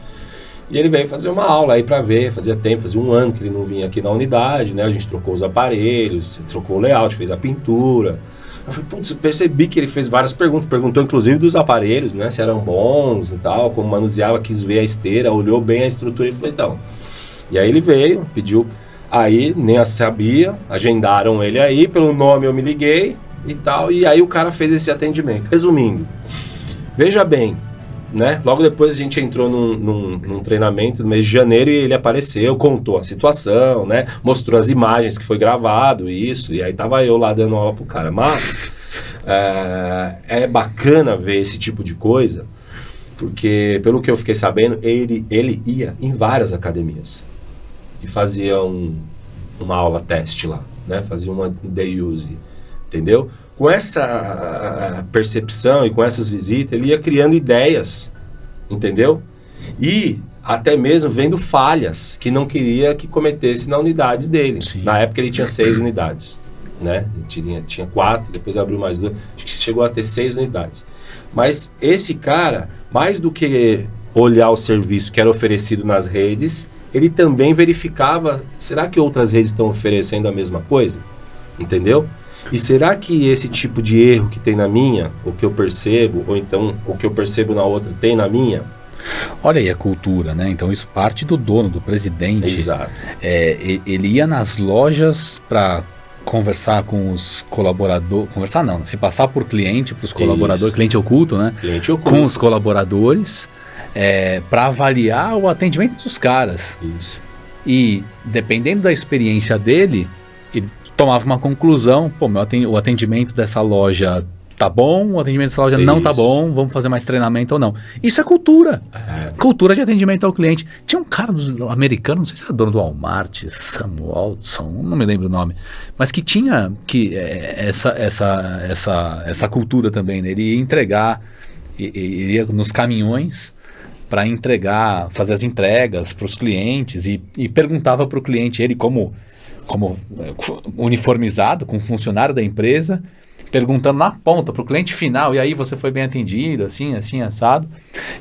E ele veio fazer uma aula aí pra ver, fazia 1 ano que ele não vinha aqui na unidade, né? A gente trocou os aparelhos, trocou o layout, fez a pintura. Eu falei, putz, percebi que ele fez várias perguntas, perguntou inclusive dos aparelhos, né, se eram bons e tal, como manuseava, quis ver a esteira, olhou bem a estrutura e falou, então. E aí ele veio, pediu, aí nem sabia, agendaram ele aí, pelo nome eu me liguei e tal, e aí o cara fez esse atendimento. Resumindo, veja bem, né, logo depois a gente entrou num treinamento no mês de janeiro e ele apareceu, contou a situação, né, mostrou as imagens que foi gravado, isso, e aí tava eu lá dando aula pro cara. Mas é bacana ver esse tipo de coisa, porque pelo que eu fiquei sabendo, ele ia em várias academias e fazia uma aula teste lá, né, fazia uma day use, entendeu? Com essa percepção e com essas visitas, ele ia criando ideias, entendeu? E até mesmo vendo falhas que não queria que cometesse na unidade dele. Sim. Na época ele tinha 6 unidades. né? Tinha 4, depois abriu mais 2, acho que chegou a ter 6 unidades. Mas esse cara, mais do que olhar o serviço que era oferecido nas redes, ele também verificava, será que outras redes estão oferecendo a mesma coisa? Entendeu? E será que esse tipo de erro que tem na minha, o que eu percebo, ou então o que eu percebo na outra tem na minha? Olha aí a cultura, né? Então isso parte do dono, do presidente. Exato. Ele ia nas lojas para conversar com os colaboradores, conversar não, se passar por cliente, para os colaboradores, cliente oculto, né? Cliente oculto. Com os colaboradores, para avaliar o atendimento dos caras. Isso. E dependendo da experiência dele, ele tomava uma conclusão, pô, o atendimento dessa loja tá bom, o atendimento dessa loja não tá bom, vamos fazer mais treinamento ou não. Isso é cultura. Cultura de atendimento ao cliente. Tinha um cara americano, não sei se era dono do Walmart, Sam Walton, não me lembro o nome, mas que tinha essa cultura também, né? Ele ia entregar, ele ia nos caminhões para entregar, fazer as entregas para os clientes e perguntava para o cliente, ele como uniformizado, com funcionário da empresa, perguntando na ponta para o cliente final, e aí você foi bem atendido, assim, assado.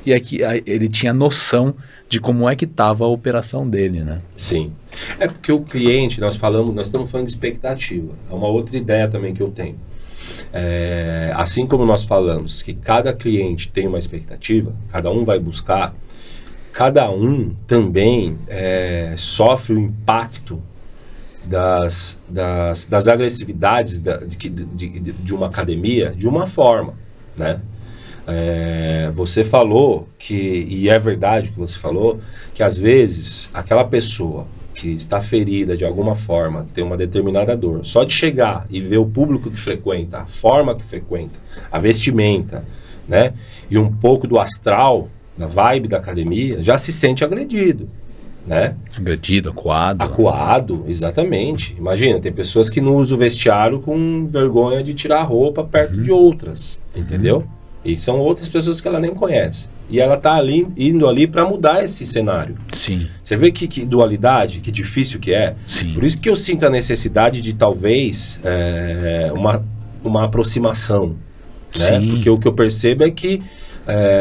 E aqui ele tinha noção de como é que estava a operação dele, né? Sim. É porque o cliente, nós estamos falando de expectativa. É uma outra ideia também que eu tenho. Assim como nós falamos que cada cliente tem uma expectativa, cada um vai buscar, cada um também sofre o impacto das agressividades de uma academia de uma forma, né? Você falou e é verdade que você falou, que às vezes aquela pessoa que está ferida de alguma forma, que tem uma determinada dor, só de chegar e ver o público que frequenta, a forma que frequenta, a vestimenta, né? E um pouco do astral, da vibe da academia, já se sente agredido. Né? Agredido, acuado. Acuado, exatamente. Imagina, tem pessoas que não usam o vestiário com vergonha de tirar a roupa perto de outras, entendeu? E são outras pessoas que ela nem conhece. E ela está indo ali para mudar esse cenário. Sim. Você vê que dualidade, que difícil que é. Sim. Por isso que eu sinto a necessidade de talvez uma aproximação. Né? Sim. Porque o que eu percebo é que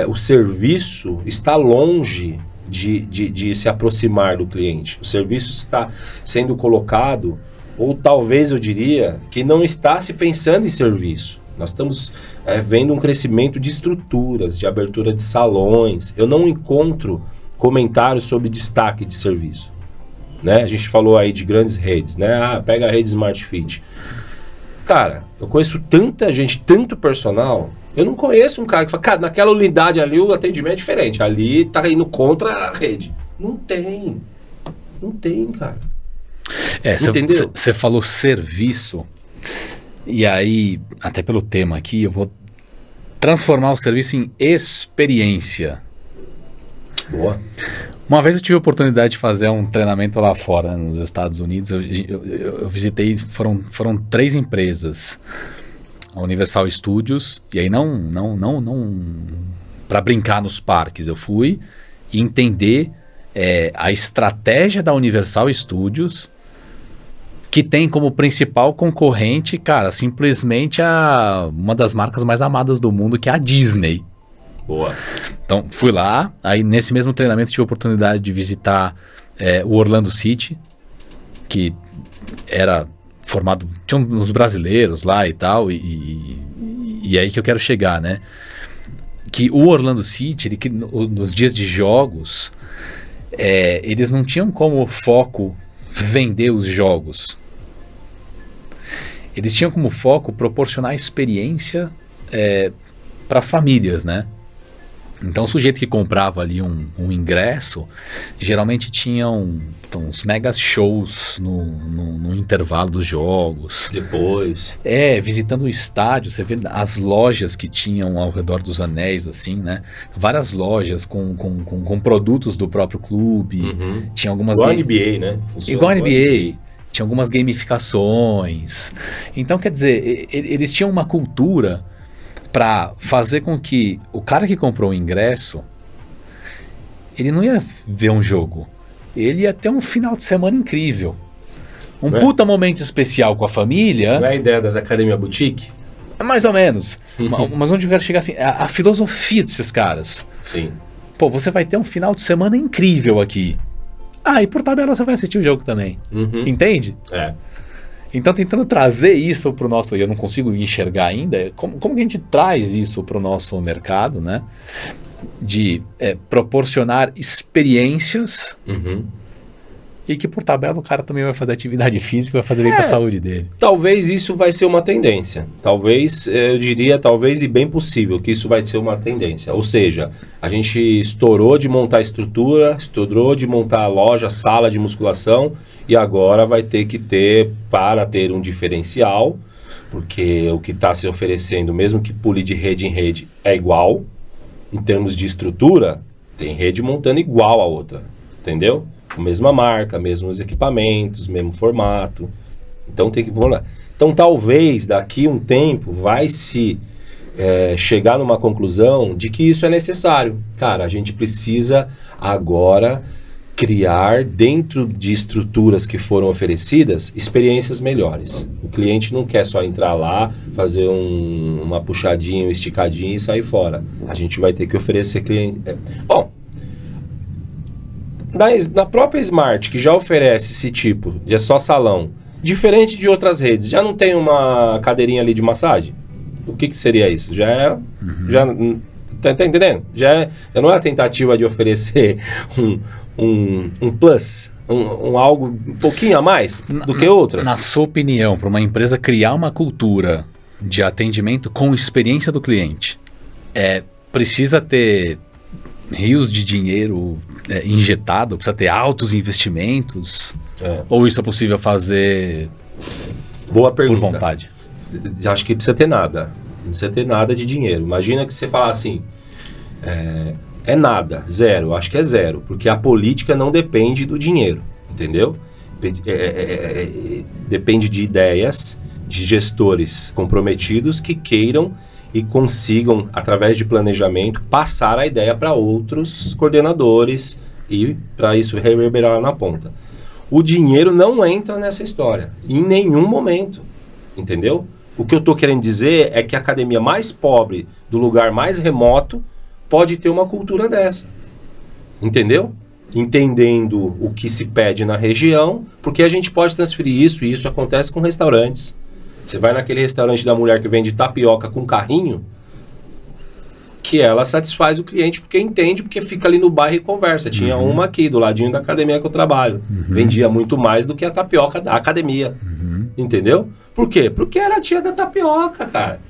o serviço está longe de se aproximar do cliente. O serviço está sendo colocado, ou talvez eu diria, que não está se pensando em serviço. Nós estamos vendo um crescimento de estruturas, de abertura de salões. Eu não encontro comentários sobre destaque de serviço. Né? A gente falou aí de grandes redes, né? Pega a rede Smart Fit. Cara, eu conheço tanta gente, tanto personal. Eu não conheço um cara que fala, cara, naquela unidade ali o atendimento é diferente. Ali tá indo contra a rede. Não tem, cara. Você falou serviço, e aí, até pelo tema aqui, eu vou transformar o serviço em experiência. Boa. Uma vez eu tive a oportunidade de fazer um treinamento lá fora, nos Estados Unidos. Eu visitei, foram 3 empresas. A Universal Studios, e aí não para brincar nos parques, eu fui entender a estratégia da Universal Studios, que tem como principal concorrente, cara, simplesmente uma das marcas mais amadas do mundo, que é a Disney. Boa. Então, fui lá, aí nesse mesmo treinamento tive a oportunidade de visitar o Orlando City, que era formado, tinha uns brasileiros lá e tal, e aí que eu quero chegar, né? Que o Orlando City, nos dias de jogos, eles não tinham como foco vender os jogos. Eles tinham como foco proporcionar experiência para as famílias, né? Então o sujeito que comprava ali um ingresso, geralmente tinha uns mega shows no intervalo dos jogos. Depois. Visitando o estádio, você vê as lojas que tinham ao redor dos anéis, assim, né? Várias lojas com produtos do próprio clube. Uhum. Tinha algumas... Igual a NBA, né? Igual a NBA. Tinha algumas gamificações. Então, quer dizer, eles tinham uma cultura para fazer com que o cara que comprou o ingresso, ele não ia ver um jogo, ele ia ter um final de semana incrível. Um puta momento especial com a família. Não é a ideia das academias boutique? Mais ou menos. Mas onde eu quero chegar assim, a filosofia desses caras. Sim. Pô, você vai ter um final de semana incrível aqui. E por tabela você vai assistir o jogo também. Entende? Então tentando trazer isso pro nosso... Eu não consigo enxergar ainda. Como que a gente traz isso pro nosso mercado, né? De proporcionar experiências... E que por tabela o cara também vai fazer atividade física, vai fazer bem para a saúde dele. Talvez isso vai ser uma tendência. Talvez, eu diria, talvez e bem possível que isso vai ser uma tendência. Ou seja, a gente estourou de montar estrutura, estourou de montar a loja, sala de musculação, e agora vai ter que ter, para ter um diferencial, porque o que está se oferecendo, mesmo que pule de rede em rede, é igual. Em termos de estrutura, tem rede montando igual a outra, entendeu? A mesma marca, mesmos equipamentos, mesmo formato. Então tem que... Vamos lá. Então talvez daqui um tempo vai se chegar numa conclusão de que isso é necessário. Cara, a gente precisa agora criar dentro de estruturas que foram oferecidas experiências melhores. O cliente não quer só entrar lá, fazer uma puxadinha, um esticadinho e sair fora. A gente vai ter que oferecer cliente... Bom, na própria Smart, que já oferece esse tipo de só salão, diferente de outras redes, já não tem uma cadeirinha ali de massagem? O que seria isso? Já tá entendendo? Já não é a tentativa de oferecer um plus, um algo um pouquinho a mais do que outras? Na sua opinião, para uma empresa criar uma cultura de atendimento com experiência do cliente, precisa ter rios de dinheiro injetado, precisa ter altos investimentos? Ou isso é possível fazer Boa pergunta. Por vontade? Acho que precisa ter nada. Não precisa ter nada de dinheiro. Imagina que você fala assim, nada, zero. Acho que é zero, porque a política não depende do dinheiro, entendeu? Depende de ideias, de gestores comprometidos que queiram e consigam, através de planejamento, passar a ideia para outros coordenadores e para isso reverberar na ponta. O dinheiro não entra nessa história, em nenhum momento, entendeu? O que eu estou querendo dizer é que a academia mais pobre, do lugar mais remoto, pode ter uma cultura dessa, entendeu? Entendendo o que se pede na região, porque a gente pode transferir isso, e isso acontece com restaurantes. Você vai naquele restaurante da mulher que vende tapioca com carrinho, que ela satisfaz o cliente porque entende, porque fica ali no bairro e conversa. Tinha uma aqui, do ladinho da academia que eu trabalho. Vendia muito mais do que a tapioca da academia. Entendeu? Por quê? Porque era a tia da tapioca, cara.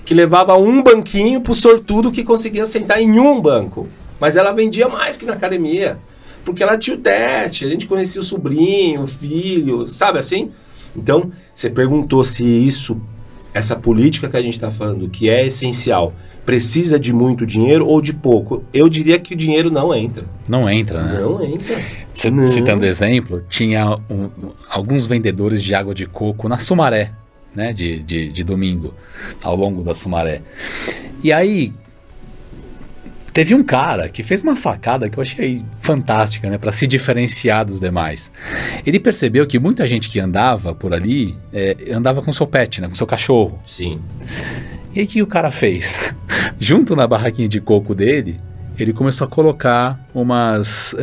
Que levava um banquinho pro sortudo que conseguia sentar em um banco. Mas ela vendia mais que na academia. Porque ela tinha o tete, a gente conhecia o sobrinho, o filho, sabe assim? Então, você perguntou se essa política que a gente está falando, que é essencial, precisa de muito dinheiro ou de pouco? Eu diria que o dinheiro não entra. Não entra, né? Não entra. Citando exemplo, tinha alguns vendedores de água de coco na Sumaré, né? De domingo, ao longo da Sumaré. E aí, teve um cara que fez uma sacada que eu achei fantástica, né, para se diferenciar dos demais. Ele percebeu que muita gente que andava por ali andava com seu pet, né, com seu cachorro. Sim. E aí o que o cara fez? Junto na barraquinha de coco dele, ele começou a colocar umas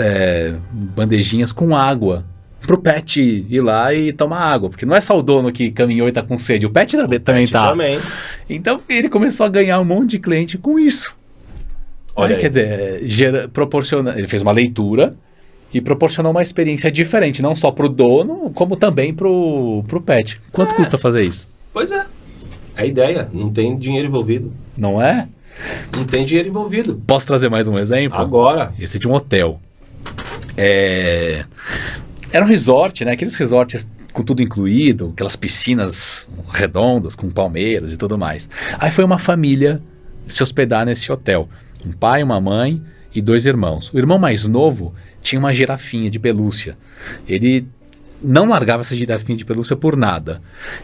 bandejinhas com água pro pet ir lá e tomar água, porque não é só o dono que caminhou e tá com sede, o pet também tá. Também. Então ele começou a ganhar um monte de cliente com isso. Olha, quer dizer, ele fez uma leitura e proporcionou uma experiência diferente, não só pro dono, como também pro pet. Quanto custa fazer isso? Pois é. É a ideia, não tem dinheiro envolvido. Não é? Não tem dinheiro envolvido. Posso trazer mais um exemplo? Agora. Esse é de um hotel. Era um resort, né? Aqueles resorts com tudo incluído, aquelas piscinas redondas com palmeiras e tudo mais. Aí foi uma família se hospedar nesse hotel. Um pai, uma mãe e 2 irmãos. O irmão mais novo tinha uma girafinha de pelúcia. Ele não largava essa girafinha de pelúcia por nada.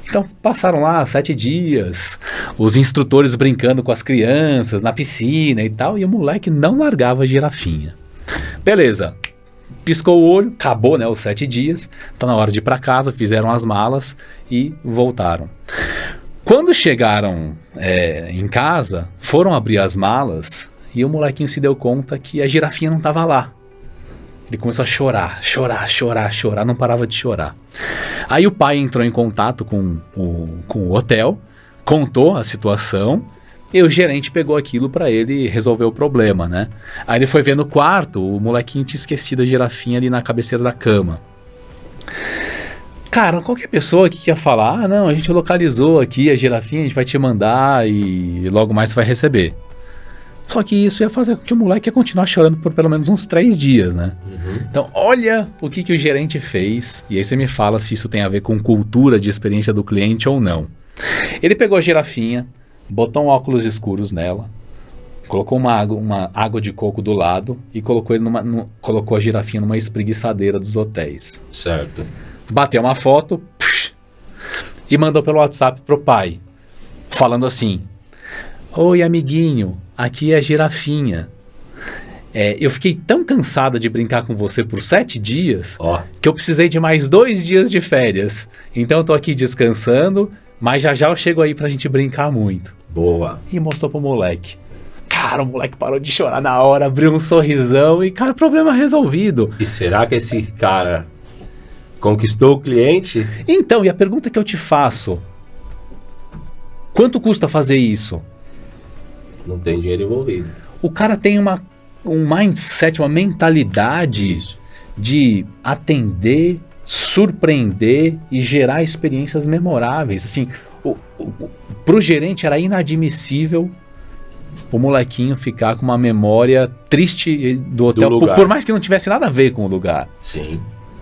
Então passaram lá 7 dias, os instrutores brincando com as crianças na piscina e tal, e o moleque não largava a girafinha. Beleza, piscou o olho, acabou, né, os 7 dias, tá na hora de ir para casa, fizeram as malas e voltaram. Quando chegaram em casa, foram abrir as malas e o molequinho se deu conta que a girafinha não estava lá. Ele começou a chorar, não parava de chorar. Aí o pai entrou em contato com o hotel, contou a situação e o gerente pegou aquilo para ele resolver o problema, né? Aí ele foi ver no quarto, o molequinho tinha esquecido a girafinha ali na cabeceira da cama. Cara, qualquer pessoa que quer falar, não, a gente localizou aqui a girafinha, a gente vai te mandar e logo mais você vai receber. Só que isso ia fazer com que o moleque ia continuar chorando por pelo menos uns 3 dias, né? Uhum. Então, olha o que o gerente fez, e aí você me fala se isso tem a ver com cultura de experiência do cliente ou não. Ele pegou a girafinha, botou um óculos escuros nela, colocou uma água de coco do lado e colocou a girafinha numa espreguiçadeira dos hotéis. Certo. Bateu uma foto e mandou pelo WhatsApp pro pai, falando assim: oi, amiguinho, aqui é a girafinha. Eu fiquei tão cansada de brincar com você por 7 dias que eu precisei de mais 2 dias de férias. Então eu tô aqui descansando, mas já eu chego aí pra gente brincar muito. Boa. E mostrou pro moleque. Cara, o moleque parou de chorar na hora, abriu um sorrisão e, cara, problema resolvido. E será que esse cara conquistou o cliente? Então, e a pergunta que eu te faço: quanto custa fazer isso? Não tem dinheiro envolvido. O cara tem um mindset, uma mentalidade de atender, surpreender e gerar experiências memoráveis. Assim, pro gerente era inadmissível o molequinho ficar com uma memória triste do hotel, por mais que não tivesse nada a ver com o lugar. Sim.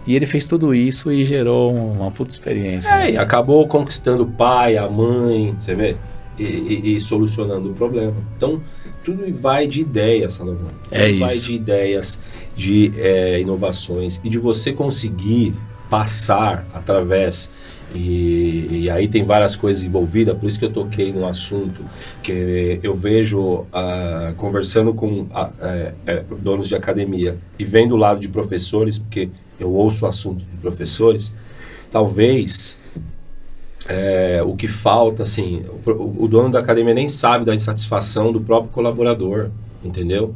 E ele fez tudo isso e gerou uma puta experiência. E acabou conquistando o pai, a mãe, você vê? E solucionando o problema. Então, tudo vai de ideias, Salomão. Tudo vai de ideias, de inovações e de você conseguir passar através. E aí tem várias coisas envolvidas, por isso que eu toquei no assunto, que eu vejo conversando com donos de academia e vendo o lado de professores, porque eu ouço o assunto de professores, talvez o que falta, assim, o dono da academia nem sabe da insatisfação do próprio colaborador, entendeu?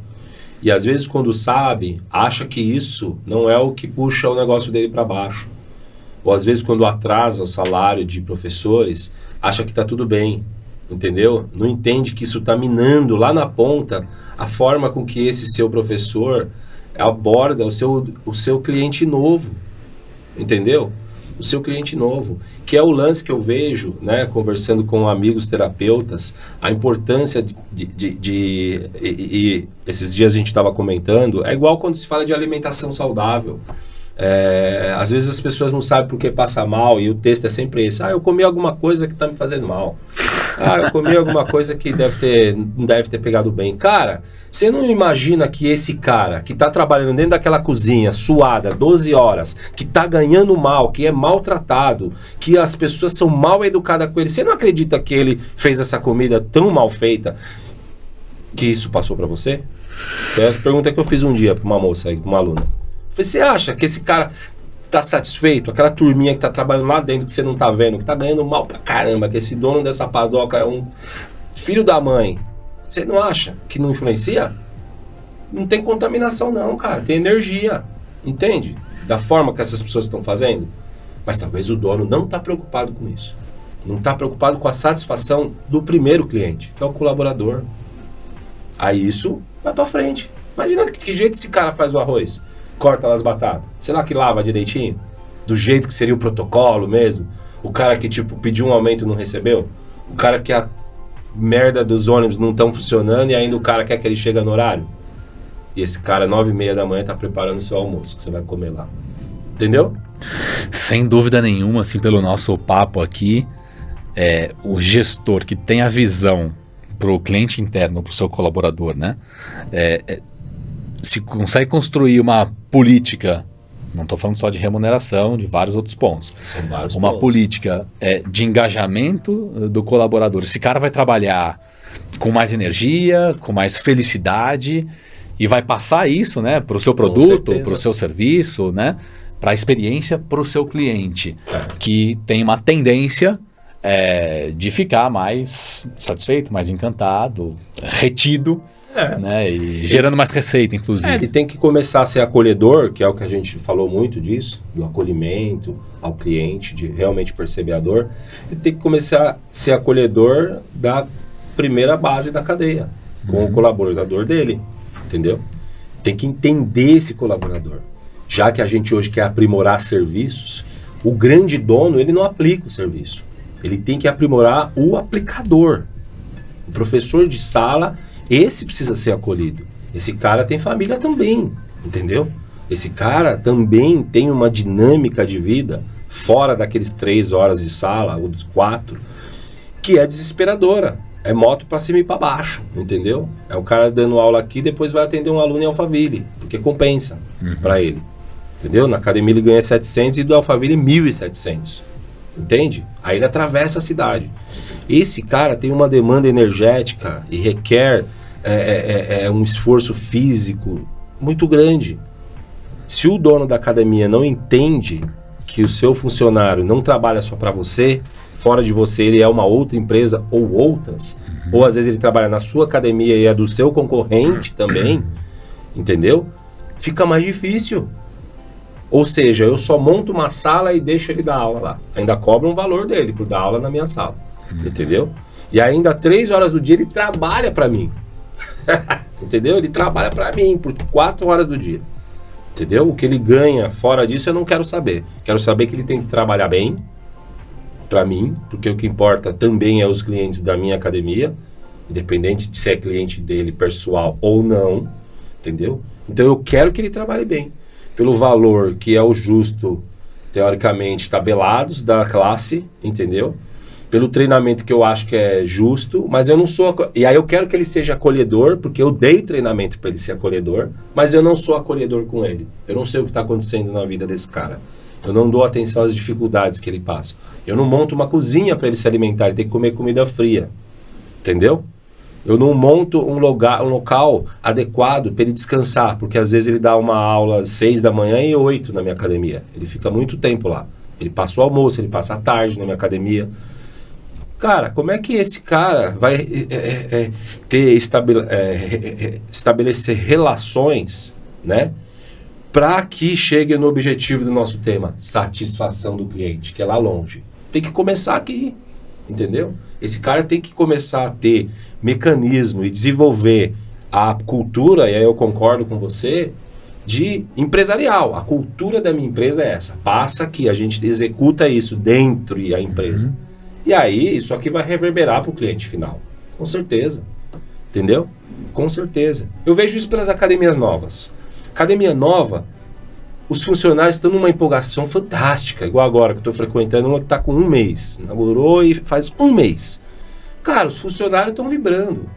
E às vezes quando sabe, acha que isso não é o que puxa o negócio dele para baixo. Ou às vezes quando atrasa o salário de professores, acha que está tudo bem, entendeu? Não entende que isso está minando lá na ponta a forma com que esse seu professor aborda o seu cliente novo, entendeu? O seu cliente novo, que é o lance que eu vejo, né, conversando com amigos terapeutas, a importância e esses dias a gente estava comentando, é igual quando se fala de alimentação saudável. Às vezes as pessoas não sabem por que passa mal e o texto é sempre esse: eu comi alguma coisa que está me fazendo mal, eu comi alguma coisa que não deve ter pegado bem. Cara, você não imagina que esse cara que está trabalhando dentro daquela cozinha suada 12 horas, que está ganhando mal, que é maltratado, que as pessoas são mal educadas com ele, você não acredita que ele fez essa comida tão mal feita que isso passou para você? É essa pergunta que eu fiz um dia para uma moça aí, para uma aluna. Você acha que esse cara tá satisfeito? Aquela turminha que tá trabalhando lá dentro que você não tá vendo, que tá ganhando mal pra caramba, que esse dono dessa padoca é um filho da mãe. Você não acha que não influencia? Não tem contaminação não, cara. Tem energia. Entende? Da forma que essas pessoas estão fazendo. Mas talvez o dono não tá preocupado com isso. Não tá preocupado com a satisfação do primeiro cliente, que é o colaborador. Aí isso vai pra frente. Imagina que jeito esse cara faz o arroz. Corta as batatas. Será que lava direitinho? Do jeito que seria o protocolo mesmo? O cara que, pediu um aumento e não recebeu? O cara que a merda dos ônibus não estão funcionando e ainda o cara quer que ele chegue no horário? E esse cara, 9h30 da manhã, tá preparando o seu almoço, que você vai comer lá. Entendeu? Sem dúvida nenhuma, assim, pelo nosso papo aqui, o gestor que tem a visão pro cliente interno, pro seu colaborador, né? Se consegue construir uma política, não estou falando só de remuneração, de vários outros pontos. São vários uma pontos. Política de engajamento do colaborador. Esse cara vai trabalhar com mais energia, com mais felicidade e vai passar isso, né, para o seu produto, para o seu serviço, né, para a experiência para o seu cliente, que tem uma tendência de ficar mais satisfeito, mais encantado, retido, né, e gerando mais receita, inclusive. Ele tem que começar a ser acolhedor, que é o que a gente falou muito disso, do acolhimento ao cliente, de realmente perceber a dor. Ele tem que começar a ser acolhedor da primeira base da cadeia, com o colaborador dele, entendeu? Tem que entender esse colaborador. Já que a gente hoje quer aprimorar serviços, o grande dono, ele não aplica o serviço. Ele tem que aprimorar o aplicador. O professor de sala, esse precisa ser acolhido. Esse cara tem família também, entendeu? Esse cara também tem uma dinâmica de vida fora daqueles 3 horas de sala, ou dos 4, que é desesperadora. É moto pra cima e pra baixo, entendeu? É o cara dando aula aqui, depois vai atender um aluno em Alphaville, porque compensa pra ele, entendeu? Na academia ele ganha 700 e do Alphaville 1.700, entende? Aí ele atravessa a cidade. Esse cara tem uma demanda energética e requer um esforço físico muito grande. Se o dono da academia não entende que o seu funcionário não trabalha só para você, fora de você ele é uma outra empresa ou outras, ou às vezes ele trabalha na sua academia e é do seu concorrente também, entendeu? Fica mais difícil. Ou seja, eu só monto uma sala e deixo ele dar aula lá. Ainda cobro um valor dele por dar aula na minha sala, entendeu? E ainda 3 horas do dia ele trabalha para mim. Entendeu? Ele trabalha para mim por 4 horas do dia. Entendeu? O que ele ganha fora disso eu não quero saber. Quero saber que ele tem que trabalhar bem para mim, porque o que importa também é os clientes da minha academia, independente de se é cliente dele pessoal ou não, entendeu? Então eu quero que ele trabalhe bem, pelo valor que é o justo, teoricamente, tabelados da classe, entendeu? Pelo treinamento que eu acho que é justo, mas eu não sou... E aí eu quero que ele seja acolhedor, porque eu dei treinamento para ele ser acolhedor, mas eu não sou acolhedor com ele. Eu não sei o que está acontecendo na vida desse cara. Eu não dou atenção às dificuldades que ele passa. Eu não monto uma cozinha para ele se alimentar, ele tem que comer comida fria. Entendeu? Eu não monto um local adequado para ele descansar, porque às vezes ele dá uma aula às 6 da manhã e 8 na minha academia. Ele fica muito tempo lá. Ele passa o almoço, ele passa a tarde na minha academia. Cara, como é que esse cara vai estabelecer relações, né? Para que chegue no objetivo do nosso tema, satisfação do cliente, que é lá longe. Tem que começar aqui, entendeu? Esse cara tem que começar a ter mecanismo e desenvolver a cultura, e aí eu concordo com você, de empresarial. A cultura da minha empresa é essa. Passa aqui, a gente executa isso dentro da empresa. E aí, isso aqui vai reverberar para o cliente final. Com certeza. Entendeu? Com certeza. Eu vejo isso pelas academias novas. Academia nova, os funcionários estão numa empolgação fantástica. Igual agora que eu estou frequentando uma que está com 1 mês. Inaugurou e faz 1 mês. Cara, os funcionários estão vibrando.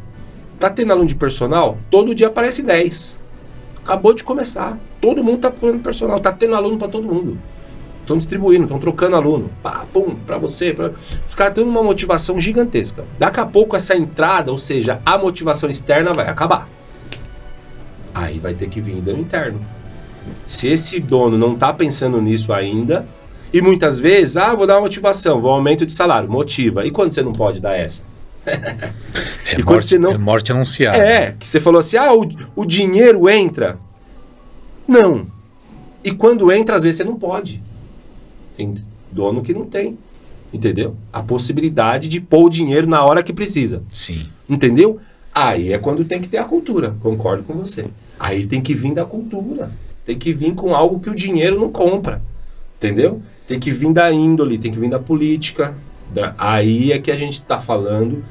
Tá tendo aluno de personal? Todo dia aparece 10. Acabou de começar. Todo mundo está procurando personal. Tá tendo aluno para todo mundo. Estão distribuindo, estão trocando aluno. Pá, pum, para você. Os caras têm uma motivação gigantesca. Daqui a pouco essa entrada, ou seja, a motivação externa vai acabar. Aí vai ter que vir do interno. Se esse dono não está pensando nisso ainda, e muitas vezes, vou dar uma motivação, vou aumento de salário, motiva. E quando você não pode dar essa? E quando você não... morte anunciada. Que você falou assim, o dinheiro entra. Não. E quando entra, às vezes você não pode. Tem dono que não tem, entendeu? A possibilidade de pôr o dinheiro na hora que precisa. Sim. Entendeu? Aí é quando tem que ter a cultura, concordo com você. Aí tem que vir da cultura, tem que vir com algo que o dinheiro não compra, entendeu? Tem que vir da índole, tem que vir da política. Aí é que a gente está falando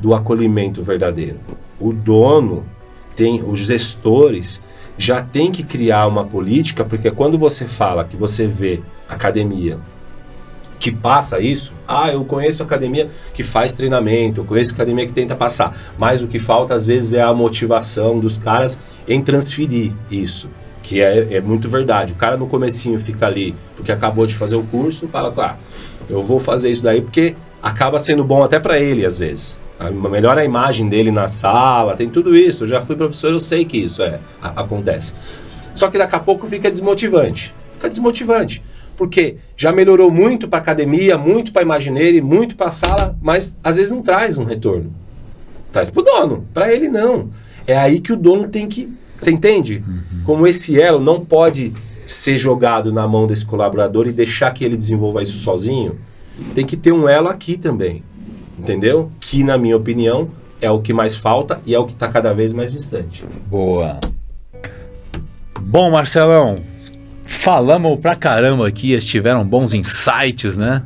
do acolhimento verdadeiro. O dono, os gestores, já tem que criar uma política, porque quando você fala que você vê academia que passa isso, eu conheço academia que faz treinamento, eu conheço academia que tenta passar, mas o que falta às vezes é a motivação dos caras em transferir isso, que é muito verdade. O cara no comecinho fica ali porque acabou de fazer o curso, fala, eu vou fazer isso daí porque acaba sendo bom até para ele às vezes, melhora a imagem dele na sala, tem tudo isso. Eu já fui professor, eu sei que isso acontece. Só que daqui a pouco fica desmotivante. Porque já melhorou muito para academia, muito para imagineira, muito para sala, mas às vezes não traz um retorno. Traz para o dono, para ele não. É aí que o dono tem que... Você entende? Como esse elo não pode ser jogado na mão desse colaborador e deixar que ele desenvolva isso sozinho. Tem que ter um elo aqui também. Entendeu? Que, na minha opinião, é o que mais falta e é o que está cada vez mais distante. Boa. Bom, Marcelão, falamos pra caramba aqui, tiveram bons insights, né?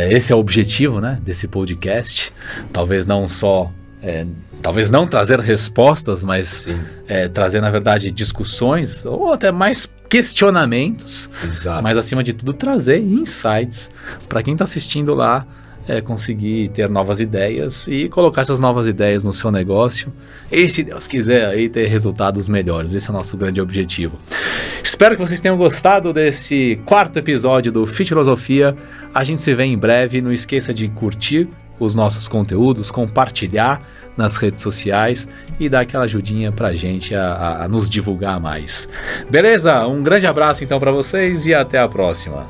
Esse é o objetivo, né, desse podcast. Talvez não só... talvez não trazer respostas, mas trazer, na verdade, discussões ou até mais questionamentos. Exato. Mas, acima de tudo, trazer insights para quem está assistindo lá, conseguir ter novas ideias e colocar essas novas ideias no seu negócio e, se Deus quiser, aí ter resultados melhores. Esse é o nosso grande objetivo. Espero que vocês tenham gostado desse 4º episódio do Fitilosofia. A gente se vê em breve. Não esqueça de curtir os nossos conteúdos, compartilhar nas redes sociais e dar aquela ajudinha pra gente a nos divulgar mais. Beleza? Um grande abraço então para vocês e até a próxima.